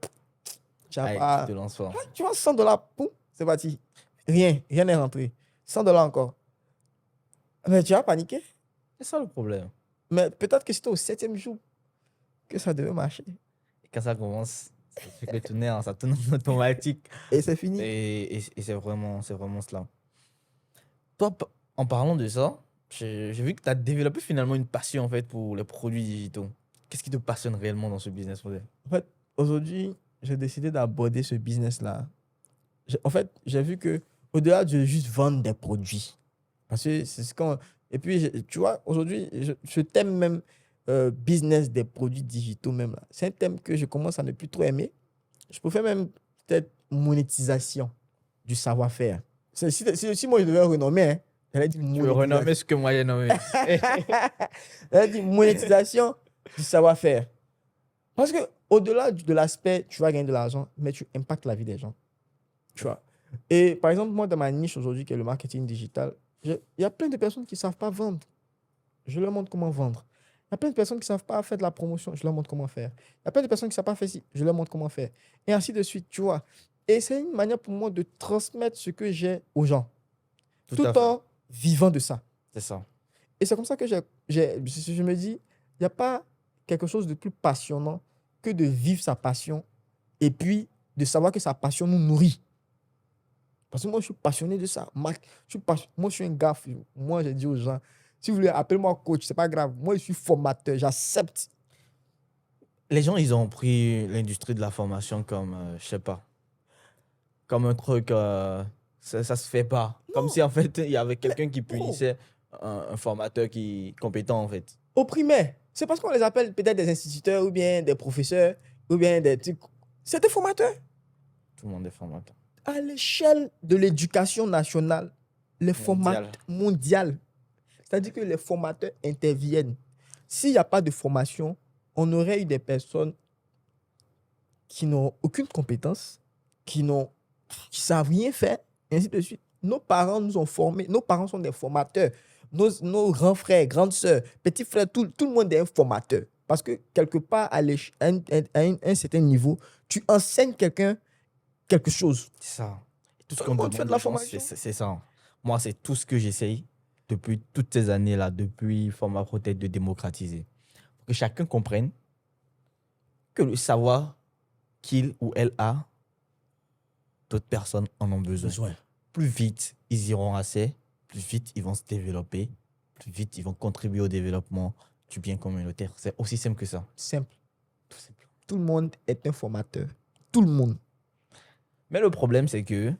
tu as pas... Tu te lances fort. Tu vois, $100, boum, c'est parti. Rien n'est rentré. $100 encore. Mais tu as paniqué. C'est ça le problème. Mais peut-être que c'était au 7e jour que ça devait marcher. Et quand ça commence, ça tourne en automatique. Et c'est fini. Et c'est vraiment cela. Toi, en parlant de ça, j'ai vu que tu as développé finalement une passion en fait pour les produits digitaux. Qu'est-ce qui te passionne réellement dans ce business model? En fait, aujourd'hui, j'ai décidé d'aborder ce business-là. En fait, j'ai vu que au-delà de juste vendre des produits, parce que c'est ce qu'on... Et puis, tu vois, aujourd'hui, ce thème même business des produits digitaux même là, c'est un thème que je commence à ne plus trop aimer. Je préfère même peut-être monétisation du savoir-faire. Si moi je devais renommer, hein, j'allais dire monétisation. Tu veux renommer ce que moi j'ai nommé. J'allais dire monétisation du savoir-faire. Parce que au-delà de l'aspect, tu vas gagner de l'argent, mais tu impactes la vie des gens. Tu vois. Et par exemple, moi, dans ma niche aujourd'hui, qui est le marketing digital, il y a plein de personnes qui ne savent pas vendre. Je leur montre comment vendre. Il y a plein de personnes qui ne savent pas faire de la promotion. Je leur montre comment faire. Il y a plein de personnes qui ne savent pas faire ci. Je leur montre comment faire. Et ainsi de suite, tu vois. Et c'est une manière pour moi de transmettre ce que j'ai aux gens. Tout en vivant de ça. C'est ça. Et c'est comme ça que je me dis, il n'y a pas quelque chose de plus passionnant que de vivre sa passion et puis de savoir que sa passion nous nourrit. Parce que moi, je suis passionné de ça. Moi, je suis un gars. Moi, j'ai dit aux gens, si vous voulez, appelez-moi coach, c'est pas grave. Moi, je suis formateur, j'accepte. Les gens, ils ont pris l'industrie de la formation comme, je sais pas, comme un truc, ça se fait pas. Non. Comme si, en fait, il y avait quelqu'un qui punissait un formateur qui est compétent, en fait. Opprimé. C'est parce qu'on les appelle peut-être des instituteurs ou bien des professeurs ou bien des trucs. C'est des formateurs. Tout le monde est formateur. À l'échelle de l'éducation nationale, les formateurs mondiales, c'est-à-dire que les formateurs interviennent. S'il n'y a pas de formation, on aurait eu des personnes qui n'ont aucune compétence, qui ne savent rien faire, et ainsi de suite. Nos parents nous ont formés, nos parents sont des formateurs. Nos grands frères, grandes sœurs, petits frères, tout le monde est un formateur. Parce que quelque part, à un certain niveau, tu enseignes quelqu'un quelque chose. C'est ça. Tout ce qu'on demande fait de la formation. C'est ça. Moi, c'est tout ce que j'essaye depuis toutes ces années-là, depuis Format Protect, de démocratiser. Pour que chacun comprenne que le savoir qu'il ou elle a, d'autres personnes en ont besoin. Plus vite ils iront assez, plus vite ils vont se développer, plus vite ils vont contribuer au développement du bien communautaire. C'est aussi simple que ça. Simple. Tout simplement. Tout le monde est un formateur. Tout le monde. Mais le problème, c'est que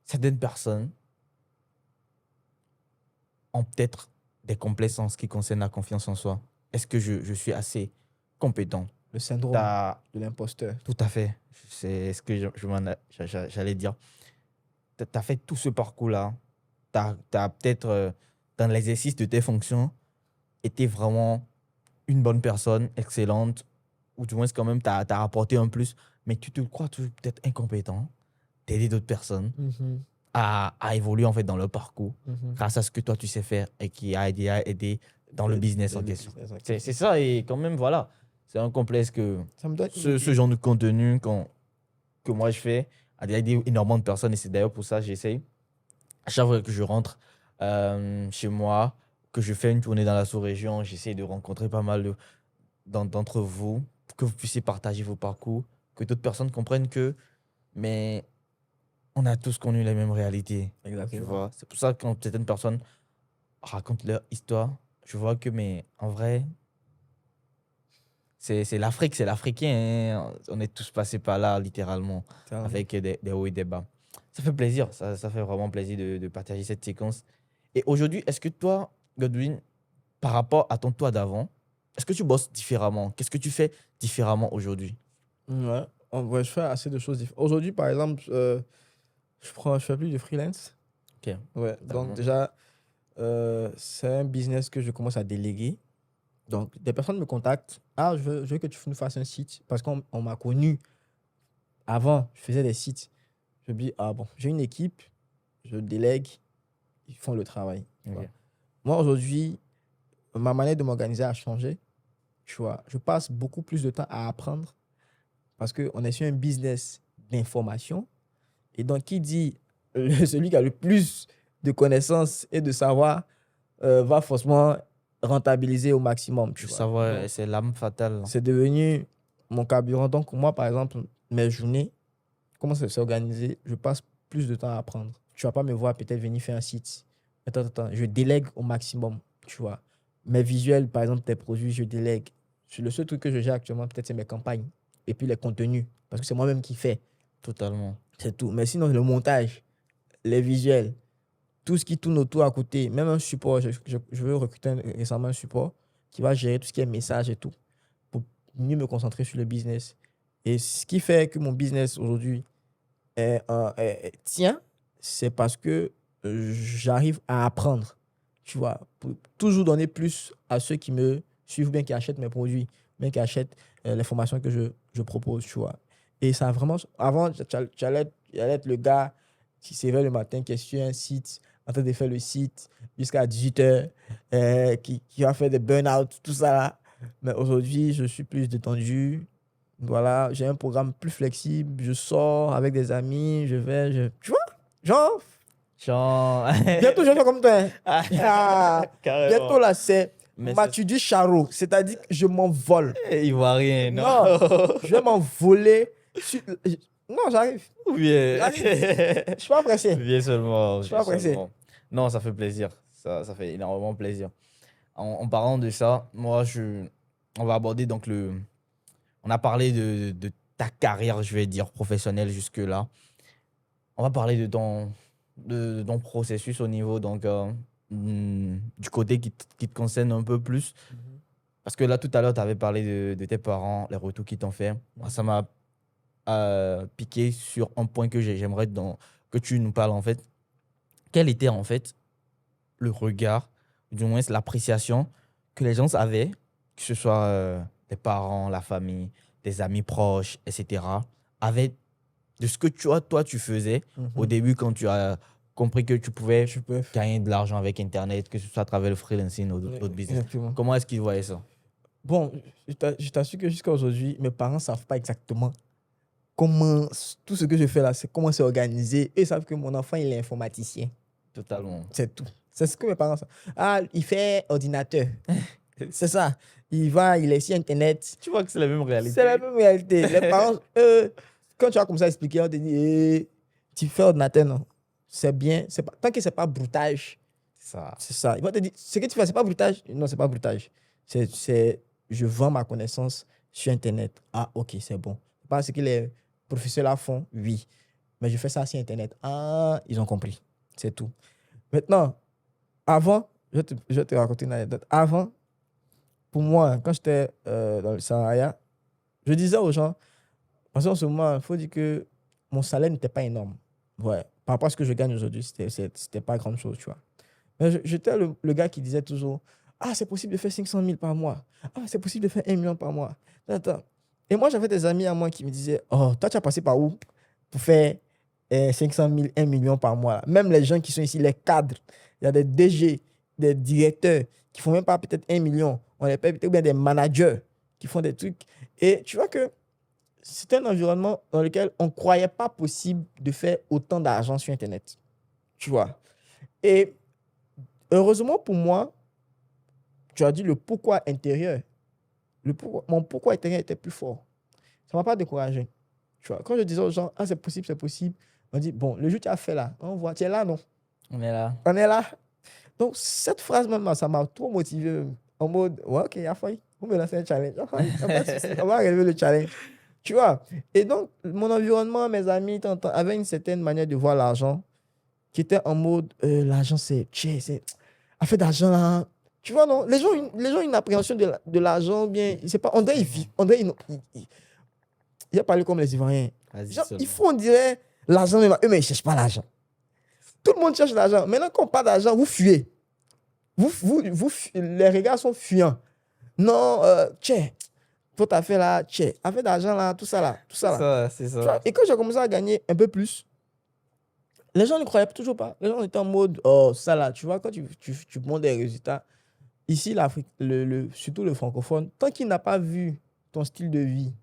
certaines personnes ont peut-être des complexes en ce qui concerne la confiance en soi. Est-ce que je suis assez compétent? Le syndrome T'as- de l'imposteur. Tout à fait. C'est ce que j'allais dire. Tu as fait tout ce parcours-là. Tu as peut-être, dans l'exercice de tes fonctions, été vraiment une bonne personne, excellente, ou du moins, quand même, tu as apporté un plus, mais tu te crois toujours peut-être incompétent d'aider d'autres personnes à évoluer en fait dans leur parcours grâce à ce que toi, tu sais faire et qui a aidé dans le business en question. C'est ça, et quand même, voilà, c'est un complexe que Ça me donne ce genre de contenu que moi je fais a aidé énormément de personnes, et c'est d'ailleurs pour ça que j'essaye, à chaque fois que je rentre chez moi, que je fais une tournée dans la sous-région, j'essaie de rencontrer pas mal d'entre vous pour que vous puissiez partager vos parcours, que d'autres personnes comprennent que mais on a tous connu les mêmes réalités. Tu Exactement. vois, c'est pour ça que quand certaines personnes racontent leur histoire, je vois que mais en vrai, c'est l'Afrique, c'est l'Africain, hein. On est tous passés par là, littéralement, avec des hauts et des bas. Ça fait plaisir, ça fait vraiment plaisir de partager cette séquence. Et aujourd'hui, est-ce que toi, Godwin, par rapport à ton toi d'avant, est-ce que tu bosses différemment? Qu'est-ce que tu fais différemment aujourd'hui? Ouais. En vrai, je fais assez de choses différentes. Aujourd'hui, par exemple, je fais plus de freelance. Ok. Ouais. Donc, déjà, c'est un business que je commence à déléguer. Donc, des personnes me contactent. Ah, je veux que tu nous fasses un site. Parce qu'on m'a connu. Avant, je faisais des sites. Je me dis, ah bon, j'ai une équipe, je délègue, ils font le travail. Tu vois. Ok. Moi, aujourd'hui, ma manière de m'organiser a changé. Tu vois. Je passe beaucoup plus de temps à apprendre parce qu'on est sur un business d'information. Et donc, qui dit celui qui a le plus de connaissances et de savoir va forcément rentabiliser au maximum. Tu Le vois. savoir, Donc, c'est l'âme fatale. c'est devenu mon carburant. Donc, moi, par exemple, mes journées, comment ça s'est organisé? Je passe plus de temps à apprendre. Tu vas pas me voir peut-être venir faire un site. Attends. Je délègue au maximum, tu vois. Mes visuels, par exemple, tes produits, je délègue. Le seul truc que je gère actuellement, peut-être, c'est mes campagnes. Et puis les contenus. Parce que c'est moi-même qui fais. Totalement. C'est tout. Mais sinon, le montage, les visuels, tout ce qui tourne autour à côté, même un support. Je veux recruter récemment un support qui va gérer tout ce qui est message et tout. Pour mieux me concentrer sur le business. Et ce qui fait que mon business aujourd'hui tient, c'est parce que j'arrive à apprendre, tu vois, pour toujours donner plus à ceux qui me suivent, bien qui achètent mes produits, bien qui achètent les formations que je propose, tu vois. Et ça a vraiment... Avant, j'allais être le gars qui s'éveille le matin, qui est sur un site, en train de faire le site jusqu'à 18h, qui va faire des burn-out, tout ça là. Mais aujourd'hui, je suis plus détendu. Voilà, j'ai un programme plus flexible. Je sors avec des amis, tu vois, genre, bientôt je vais faire comme toi. Hein. Ah, bientôt là, c'est Mais Matuidi Charo, c'est-à-dire que je m'envole. il voit rien, non? Non, je vais m'envoler. Non, j'arrive. Bien. Je suis pas pressé. Bien seulement. Je suis pas pressé. seulement. Non, ça fait plaisir. Ça fait énormément plaisir. En parlant de ça, moi, on va aborder donc on a parlé de ta carrière, je vais dire, professionnelle jusque-là. On va parler de ton processus au niveau donc, du côté qui te concerne un peu plus. Parce que là, tout à l'heure, tu avais parlé de tes parents, les retours qu'ils t'ont fait. Moi, ça m'a piqué sur un point que j'aimerais que tu nous parles en fait. Quel était en fait le regard, du moins l'appréciation que les gens avaient, que ce soit tes parents, la famille, tes amis proches, etc., avaient de ce que toi, tu faisais au début quand tu as compris que tu pouvais gagner de l'argent avec Internet, que ce soit à travers le freelancing ou d'autres business. Exactement. Comment est-ce qu'ils voyaient ça? Bon, je t'assure que jusqu'à aujourd'hui, mes parents ne savent pas exactement comment tout ce que je fais là, c'est comment c'est organisé. Eux savent que mon enfant, il est informaticien. Totalement. C'est tout. C'est ce que mes parents savent. Ah, il fait ordinateur. C'est ça. Il est sur Internet. Tu vois que c'est la même réalité. C'est la même réalité. Les parents, eux, quand tu vas comme ça expliquer, on te dit, tu fais ordinateur, non. C'est bien. Tant que ce n'est pas broutage. C'est ça. Ils vont te dire, ce que tu fais, ce n'est pas broutage. Non, ce n'est pas broutage. Je vends ma connaissance. sur Internet. Ah, ok, c'est bon. Parce que les professeurs là font, oui. Mais je fais ça sur Internet. Ah, ils ont compris. C'est tout. Maintenant, avant, je vais te raconter une anecdote. Avant, pour moi, quand j'étais dans le Sahara, je disais aux gens, parce qu'en ce moment, il faut dire que mon salaire n'était pas énorme. Ouais. Par rapport à ce que je gagne aujourd'hui, c'était pas grande chose, tu vois. Mais j'étais le gars qui disait toujours, ah, c'est possible de faire 500 000 par mois. Ah, c'est possible de faire 1 million par mois. Attends. Et moi, j'avais des amis à moi qui me disaient, oh, toi, tu as passé par où pour faire 500 000, 1 million par mois? Même les gens qui sont ici, les cadres, il y a des DG, des directeurs qui font même pas peut-être 1 million. On les paye peut-être bien des managers qui font des trucs. Et tu vois que c'est un environnement dans lequel on ne croyait pas possible de faire autant d'argent sur Internet. Tu vois. Et heureusement pour moi, tu as dit le pourquoi intérieur. Mon pourquoi intérieur était plus fort. Ça ne m'a pas découragé. Tu vois, quand je disais aux gens, ah, c'est possible, on dit, bon, le jeu que tu as fait là, on voit, tu es là, non? On est là. On est là. Donc, cette phrase même, ça m'a trop motivé. En mode, ouais, ok, il a failli. On me lancer un challenge. On va relever le challenge. Tu vois? Et donc, mon environnement, mes amis, avaient une certaine manière de voir l'argent qui était en mode, l'argent, c'est, affaire d'argent là. Tu vois, non? Les gens ont une appréhension de l'argent, bien, c'est pas, on dirait, il a parlé comme les Ivoiriens. Genre, il faut, on dirait, l'argent, mais eux, mais ils ne cherchent pas l'argent. Tout le monde cherche l'argent. Maintenant, quand on parle d'argent, vous fuyez. Les regards sont fuyants. Non, votre affaire là, affaire d'argent là, tout ça là. C'est ça. Et quand j'ai commencé à gagner un peu plus, les gens ne croyaient toujours pas. Les gens étaient en mode, oh, ça là, tu vois, quand tu montres des résultats, ici, l'Afrique, surtout le francophone, tant qu'il n'a pas vu ton style de vie,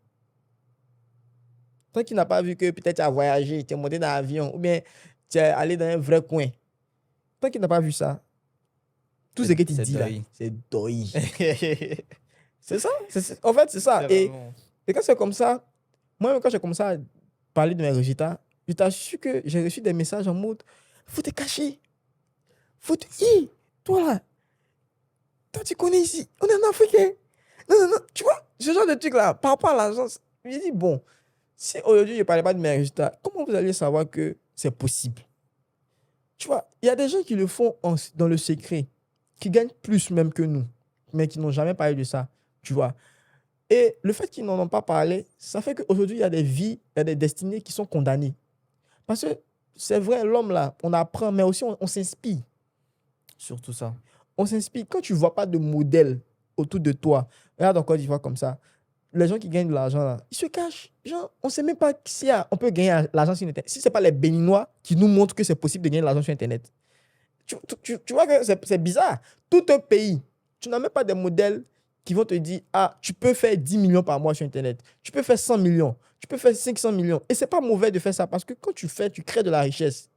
tant qu'il n'a pas vu que peut-être tu as voyagé, tu es monté dans l'avion, ou bien tu es allé dans un vrai coin, tant qu'il n'a pas vu ça, tout ce que tu dis là, c'est doi. C'est ça. En fait, c'est ça. Et quand c'est comme ça, moi, quand j'ai commencé à parler de mes résultats, je t'assure que j'ai reçu des messages en mode, faut te cacher. Toi là, toi tu connais ici, on est en Afrique. Non, tu vois, ce genre de truc là, par rapport à l'argent, je me dis, bon, si aujourd'hui je ne parlais pas de mes résultats, comment vous allez savoir que c'est possible? Tu vois, il y a des gens qui le font dans le secret, qui gagnent plus même que nous, mais qui n'ont jamais parlé de ça, tu vois. Et le fait qu'ils n'en ont pas parlé, ça fait qu'aujourd'hui, il y a des vies, il y a des destinées qui sont condamnées. Parce que c'est vrai, l'homme là, on apprend, mais aussi on s'inspire. Surtout ça. On s'inspire. Quand tu ne vois pas de modèle autour de toi, regarde en Côte d'Ivoire comme ça, les gens qui gagnent de l'argent là, ils se cachent. Genre, on ne sait même pas si on peut gagner l'argent sur Internet. Si ce n'est pas les Béninois qui nous montrent que c'est possible de gagner de l'argent sur Internet. Tu vois que c'est bizarre. Tout un pays, tu n'as même pas des modèles qui vont te dire, ah, tu peux faire 10 millions par mois sur Internet. Tu peux faire 100 millions. Tu peux faire 500 millions. Et ce n'est pas mauvais de faire ça parce que quand tu fais, tu crées de la richesse.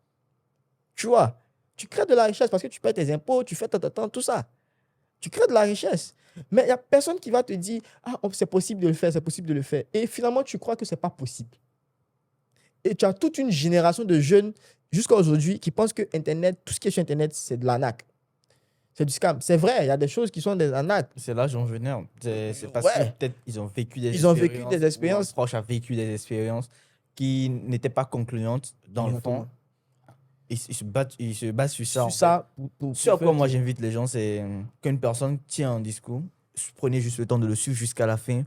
Tu vois, tu crées de la richesse parce que tu payes tes impôts, tu fais tout ça. Tu crées de la richesse. Mais il n'y a personne qui va te dire, ah, c'est possible de le faire, c'est possible de le faire. Et finalement, tu crois que ce n'est pas possible. Et tu as toute une génération de jeunes jusqu'à aujourd'hui qui pensent que Internet, tout ce qui est sur Internet, c'est de l'arnaque. C'est du scam. C'est vrai, il y a des choses qui sont des arnaques. C'est là j'en venais. C'est parce que peut-être ils ont vécu des expériences. Un proche a vécu des expériences qui n'étaient pas concluantes dans le fond. Ils se basent sur ça. Ce à quoi moi j'invite les gens, c'est qu'une personne tient un discours, prenez juste le temps de le suivre jusqu'à la fin.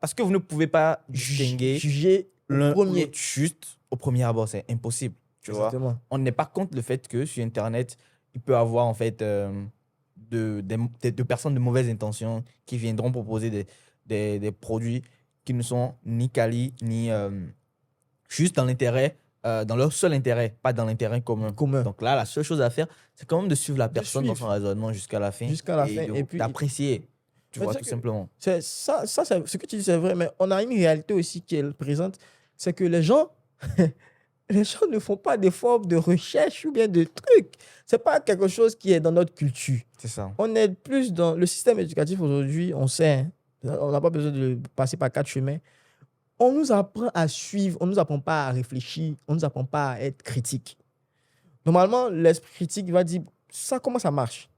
Parce que vous ne pouvez pas distinguer juger l'autre juste au premier abord. C'est impossible. Tu vois? On n'est pas contre le fait que sur Internet, il peut y avoir en fait de personnes de mauvaises intentions qui viendront proposer des produits qui ne sont ni quali, ni juste dans l'intérêt. Dans leur seul intérêt, pas dans l'intérêt commun. Donc là, la seule chose à faire, c'est quand même de suivre la personne dans son raisonnement jusqu'à la fin. Et puis d'apprécier, tu vois, tout simplement. Ça, ce que tu dis, c'est vrai, mais on a une réalité aussi qui est présente, c'est que les gens ne font pas d'efforts de recherche ou bien de trucs. C'est pas quelque chose qui est dans notre culture. C'est ça. On est plus dans le système éducatif aujourd'hui, on sait, on n'a pas besoin de passer par 4 chemins. On nous apprend à suivre, on ne nous apprend pas à réfléchir, on ne nous apprend pas à être critique. Normalement, l'esprit critique va dire, ça, comment ça marche?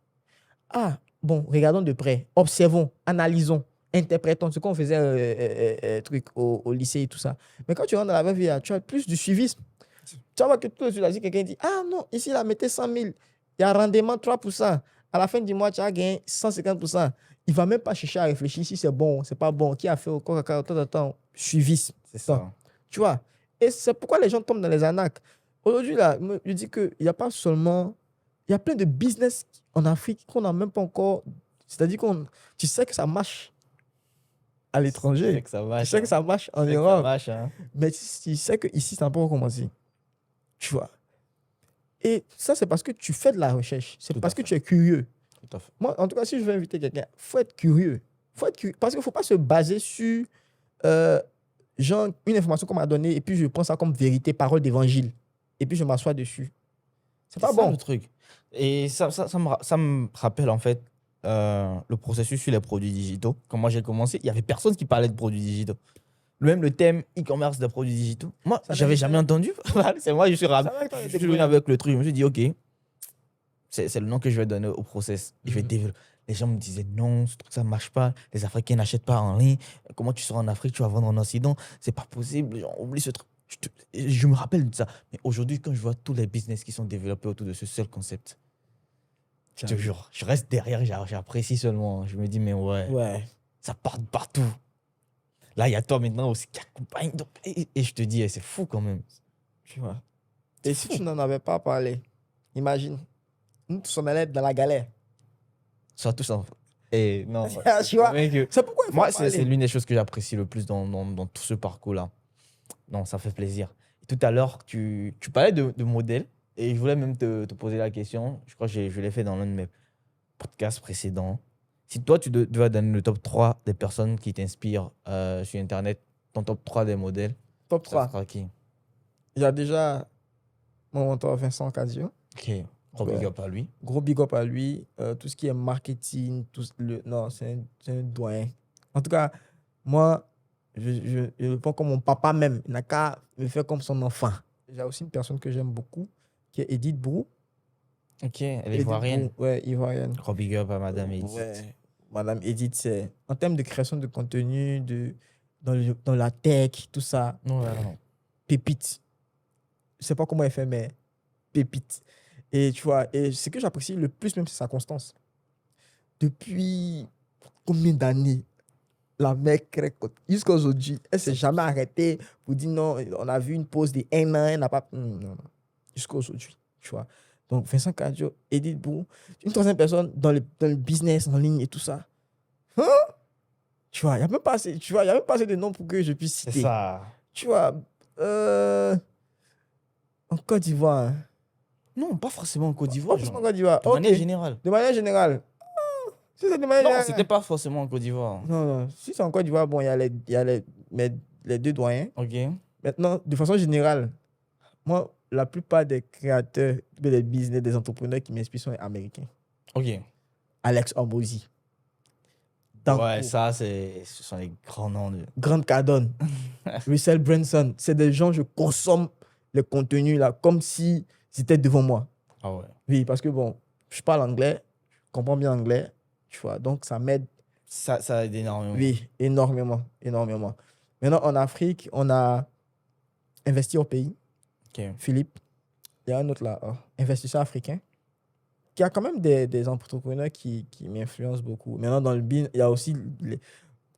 Ah, bon, regardons de près, observons, analysons, interprétons, ce qu'on faisait truc au lycée et tout ça. Mais quand tu rentres dans la vraie vie, tu as plus du suivisme. Tu vas voir que tout de suite, là, si quelqu'un dit, ah non, ici, là, mettez 100 000, il y a rendement 3%. À la fin du mois, tu as gagné 150%. Il ne va même pas chercher à réfléchir si c'est bon, c'est pas bon, qui a fait au temps, suivisme. C'est ça. Tu vois? Et c'est pourquoi les gens tombent dans les arnaques. Aujourd'hui, là, je dis qu'il n'y a pas seulement... Il y a plein de business en Afrique qu'on n'a même pas encore... C'est-à-dire tu sais que ça marche à l'étranger. Tu sais que ça marche. Tu sais que ça marche en Tu sais que Europe. ça marche, hein. Mais tu sais qu'ici, ça n'a pas encore commencé. Tu vois? Et ça, c'est parce que tu fais de la recherche. C'est Tout parce à que fait. tu es curieux. Tout à fait. Moi, en tout cas, si je veux inviter quelqu'un, il faut être curieux. Faut être curieux. Parce qu'il ne faut pas se baser sur genre, une information qu'on m'a donnée et puis je prends ça comme vérité, parole d'évangile. Et puis je m'assois dessus. C'est pas ça, bon. le truc. Et ça me rappelle en fait le processus sur les produits digitaux. Quand moi j'ai commencé, il n'y avait personne qui parlait de produits digitaux. Même le thème e-commerce des produits digitaux. Moi, Ça j'avais m'est- jamais entendu. C'est moi, je suis Ça m'est- venu avec le truc. Je me suis dit, OK, c'est le nom que je vais donner au process. Je vais Mhm. développer. Les gens me disaient, non, ce truc, ça ne marche pas. Les Africains n'achètent pas en ligne. Comment tu seras en Afrique, tu vas vendre en Occident? C'est pas possible. Genre, oublie ce truc. Je me rappelle de ça. Mais aujourd'hui, quand je vois tous les business qui sont développés autour de ce seul concept, je te jure, je reste derrière, j'apprécie seulement. Je me dis, mais Ouais. ça part de partout. Là, il y a toi maintenant aussi qui accompagne. Et je te dis, c'est fou quand même. Tu vois. Et si tu n'en avais pas parlé, imagine, nous tous on allait être dans la galère. Soit tous en... Et non, Tu vois. que... C'est pourquoi il faut Moi, en parler. c'est l'une des choses que j'apprécie le plus dans tout ce parcours-là. Non, ça fait plaisir. Et tout à l'heure, tu parlais de modèles et je voulais même te poser la question. Je crois que je l'ai fait dans l'un de mes podcasts précédents. Si toi, tu devais donner le top 3 des personnes qui t'inspirent sur Internet, ton top 3 des modèles, Top ça 3. sera qui? Il y a déjà mon mentor Vincent Casio. Ok, gros big up à lui. Gros big up à lui. Tout ce qui est marketing, non, c'est un doyen. En tout cas, moi, je le prends comme mon papa même. Il n'a qu'à me faire comme son enfant. J'ai aussi une personne que j'aime beaucoup, qui est Edith Brou. Ok, elle est Edith ivoirienne. Brou, ouais, ivoirienne. Gros big up à Madame Edith. Ouais. Madame Edith, c'est en termes de création de contenu, dans la tech, tout ça, Ouais. pépite. Je sais pas comment elle fait, mais pépite. Et tu vois, et ce que j'apprécie le plus même, c'est sa constance. Depuis combien d'années la mec, jusqu'à aujourd'hui, elle s'est jamais arrêtée pour dire non, on a vu une pause de 1 an, elle n'a pas... Non, non. Jusqu'à aujourd'hui, tu vois. Donc, Vincent Cadio, Edith Bou, une troisième personne dans le business en ligne et tout ça. Hein? Tu vois, il n'y a même pas assez, tu vois, il y a même pas assez de noms pour que je puisse C'est citer. ça. Tu vois, en Côte d'Ivoire. Hein. Non, pas forcément en Côte d'Ivoire. Pas forcément en Côte d'Ivoire. De manière Ok. générale. De manière générale. Si c'est de manière Non, générale. c'était pas forcément en Côte d'Ivoire. Non, non. Si c'est en Côte d'Ivoire, bon, il y a les deux doyens. Ok. Maintenant, de façon générale, moi, la plupart des créateurs, des business, des entrepreneurs qui m'inspirent sont américains. Ok. Alex Hormozy. Ouais, ça, ce sont les grands noms de. Grant Cardone. Russell Brunson. C'est des gens, je consomme le contenu là, comme si c'était devant moi. Ah ouais. Oui, parce que bon, je parle anglais, je comprends bien anglais, tu vois, donc ça m'aide. Ça aide énormément. Oui, énormément, énormément. Maintenant, en Afrique, on a investi au pays. Ok. Philippe, il y a un autre là, investisseur africain, qui a quand même des entrepreneurs qui m'influencent beaucoup. Maintenant, dans le business, il y a aussi,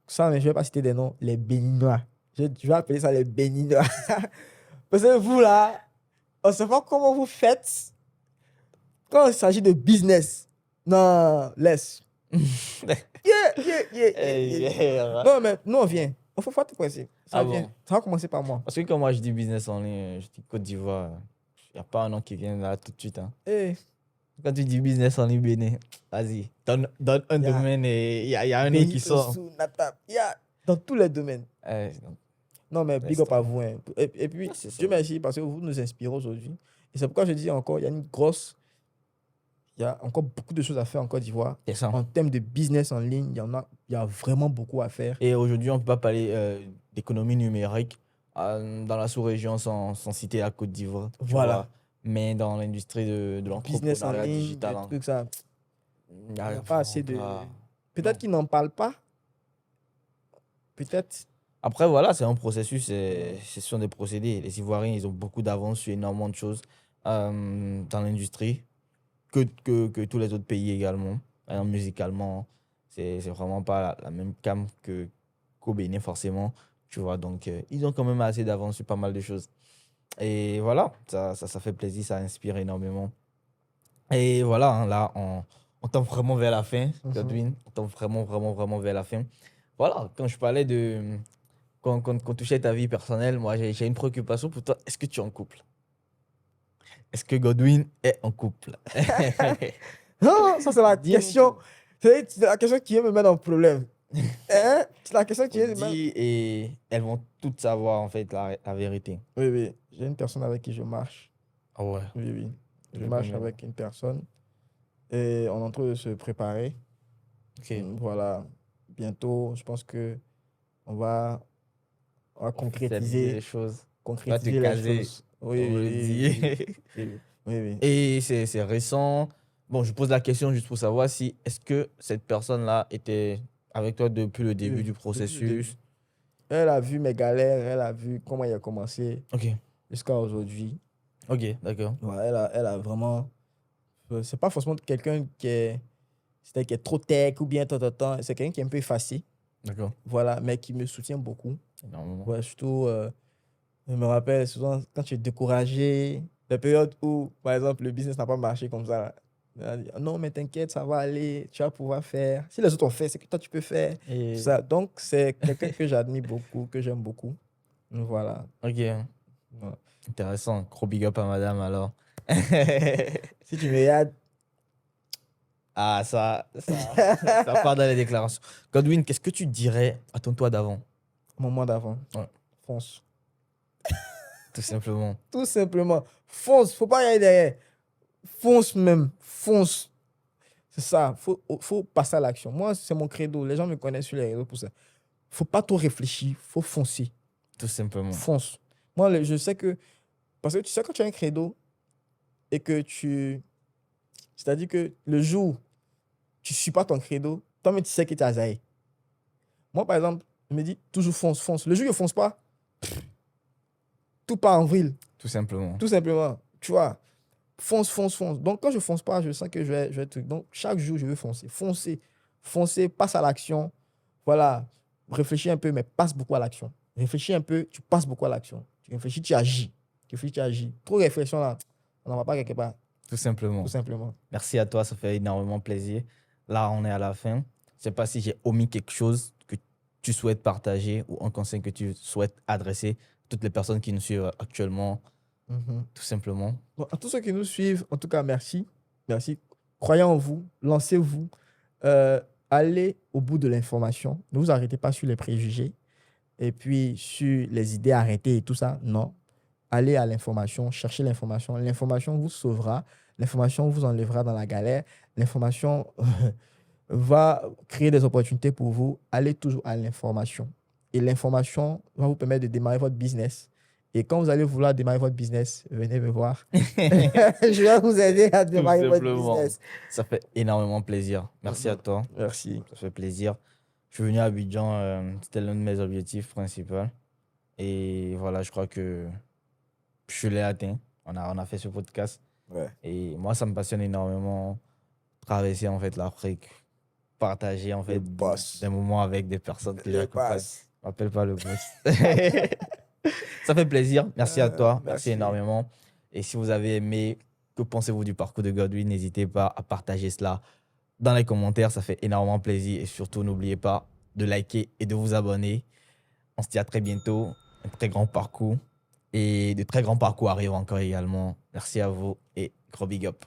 ça, mais je ne vais pas citer des noms, les Béninois. Je vais appeler ça les Béninois. Parce que vous là, on ne sait pas comment vous faites quand il s'agit de business. Non, laisse. Yeah. Non, mais nous, on vient. Il faut te presser. Ça vient. Bon. Ça va commencer par moi. Parce que quand moi je dis business en ligne, je dis Côte d'Ivoire, il n'y a pas un nom qui vient là tout de suite. Hein. Hey. Quand tu dis business en ligne, Bénin, vas-y, donne un domaine et il y a un nom qui sort. Dans tous les domaines. Donc, Non, mais big up à vous. Hein. Et puis, c'est ça. Dieu merci parce que vous nous inspirez aujourd'hui. Et c'est pourquoi je dis encore, il y a encore beaucoup de choses à faire en Côte d'Ivoire. C'est ça. En termes de business en ligne, il y a vraiment beaucoup à faire. Et aujourd'hui, on ne peut pas parler d'économie numérique dans la sous-région sans citer la Côte d'Ivoire. tu Voilà. vois. Mais dans l'industrie de Business en l'entrepreneuriat ligne, digital, des trucs, ça. il n'y a pas assez de... Non. Peut-être qu'ils n'en parlent pas, Peut-être. Après, voilà, c'est un processus, ce sont des procédés. Les Ivoiriens, ils ont beaucoup d'avance sur énormément de choses dans l'industrie que tous les autres pays également. Par exemple, musicalement, c'est vraiment pas la même cam qu'au Bénin, forcément. Tu vois, donc, ils ont quand même assez d'avance sur pas mal de choses. Et voilà, ça fait plaisir, ça inspire énormément. Et voilà, hein, là, on tend vraiment vers la fin, Godwin. On tend vraiment, vraiment, vraiment vers la fin. Voilà, quand je parlais de. Quand touchait ta vie personnelle, moi, j'ai une préoccupation pour toi. Est-ce que tu es en couple? Est-ce que Godwin est en couple? Non, ça c'est la Dis-moi. question. C'est la question qui vient me mettre en problème. Hein? C'est la question qui vient me mettre. Dis et elles vont toutes savoir, en fait, la vérité. Oui, oui. J'ai une personne avec qui je marche. Ah ouais. Oui, oui. Je Depuis marche combien de avec une personne et on est en train de se préparer. Ok. Voilà. Bientôt, je pense que on va Officialiser concrétiser, les choses. Va te concrétiser les caser, choses. Oui, on oui, le oui, dit. oui, oui, oui, oui. Et c'est récent. Bon, je pose la question juste pour savoir si est-ce que cette personne-là était avec toi depuis le début du Depuis le début. processus. Elle a vu mes galères, elle a vu comment il a commencé Ok, jusqu'à aujourd'hui. ok, d'accord. Ouais, elle a vraiment. C'est pas forcément quelqu'un qui est trop tech ou bien tant. C'est quelqu'un qui est un peu effacé, D'accord. voilà, mais qui me soutient beaucoup. Énormément. Ouais, surtout, je me rappelle souvent quand tu es découragé, la période où, par exemple, le business n'a pas marché comme ça. Elle a dit, non, mais t'inquiète, ça va aller, tu vas pouvoir faire. Si les autres ont fait, c'est que toi, tu peux faire. Et... Tout ça. Donc, c'est quelqu'un que j'admire beaucoup, que j'aime beaucoup. Voilà. Ok, Voilà. intéressant. Gros big up à madame alors. Si tu me regardes, Ah, ça part dans les déclarations. Godwin, qu'est-ce que tu dirais à ton toi d'avant? au moment d'avant, Ouais. fonce. Tout simplement. Tout simplement, fonce. Faut pas y aller derrière. Fonce même. Fonce. C'est ça. Faut passer à l'action. Moi, c'est mon credo. Les gens me connaissent sur les réseaux pour ça. Faut pas trop réfléchir. Faut foncer. Tout simplement. Fonce. Moi, je sais que. Parce que tu sais, quand tu as un credo et que tu. C'est-à-dire que le jour où tu ne suis pas ton credo, toi-même, tu sais que tu as zaï. Moi, par exemple, je me dis toujours fonce, fonce. Le jour où je ne fonce pas, tout part en vrille. Tout simplement. Tout simplement. Tu vois, fonce, fonce, fonce. Donc, quand je ne fonce pas, je sens que je vais truc. Donc, chaque jour, je veux foncer. Foncer, foncer, passe à l'action. Voilà. Réfléchis un peu, mais passe beaucoup à l'action. Réfléchis un peu, tu passes beaucoup à l'action. Tu réfléchis, tu agis. Tu réfléchis, tu agis. Trop de réflexion là, on n'en va pas quelque part. Tout simplement. Tout simplement. Merci à toi, ça fait énormément plaisir. Là, on est à la fin. Je ne sais pas si j'ai omis quelque chose que tu souhaites partager ou un conseil que tu souhaites adresser à toutes les personnes qui nous suivent actuellement, tout simplement. Bon, à tous ceux qui nous suivent, en tout cas, merci. Merci. Croyez en vous, lancez-vous. Allez au bout de l'information. Ne vous arrêtez pas sur les préjugés et puis sur les idées arrêtées et tout ça. Non. Allez à l'information, cherchez l'information. L'information vous sauvera. L'information vous enlèvera dans la galère. L'information va créer des opportunités pour vous. Allez toujours à l'information. Et l'information va vous permettre de démarrer votre business. Et quand vous allez vouloir démarrer votre business, venez me voir. Je vais vous aider à démarrer votre business. Ça fait énormément plaisir. Merci à toi. Merci. Ça fait plaisir. Je suis venu à Abidjan, c'était l'un de mes objectifs principaux. Et voilà, je crois que je l'ai atteint. On a fait ce podcast. Ouais. Et moi, ça me passionne énormément. Traverser en fait l'Afrique, partager en fait des moments avec des personnes que j'accompagne. Je m'appelle pas le boss. Ça fait plaisir. Merci à toi. Merci énormément. Et si vous avez aimé, que pensez-vous du parcours de Godwin? N'hésitez pas à partager cela dans les commentaires. Ça fait énormément plaisir. Et surtout, n'oubliez pas de liker et de vous abonner. On se dit à très bientôt. Un très grand parcours. Et de très grands parcours arrivent encore également. Merci à vous et gros big up.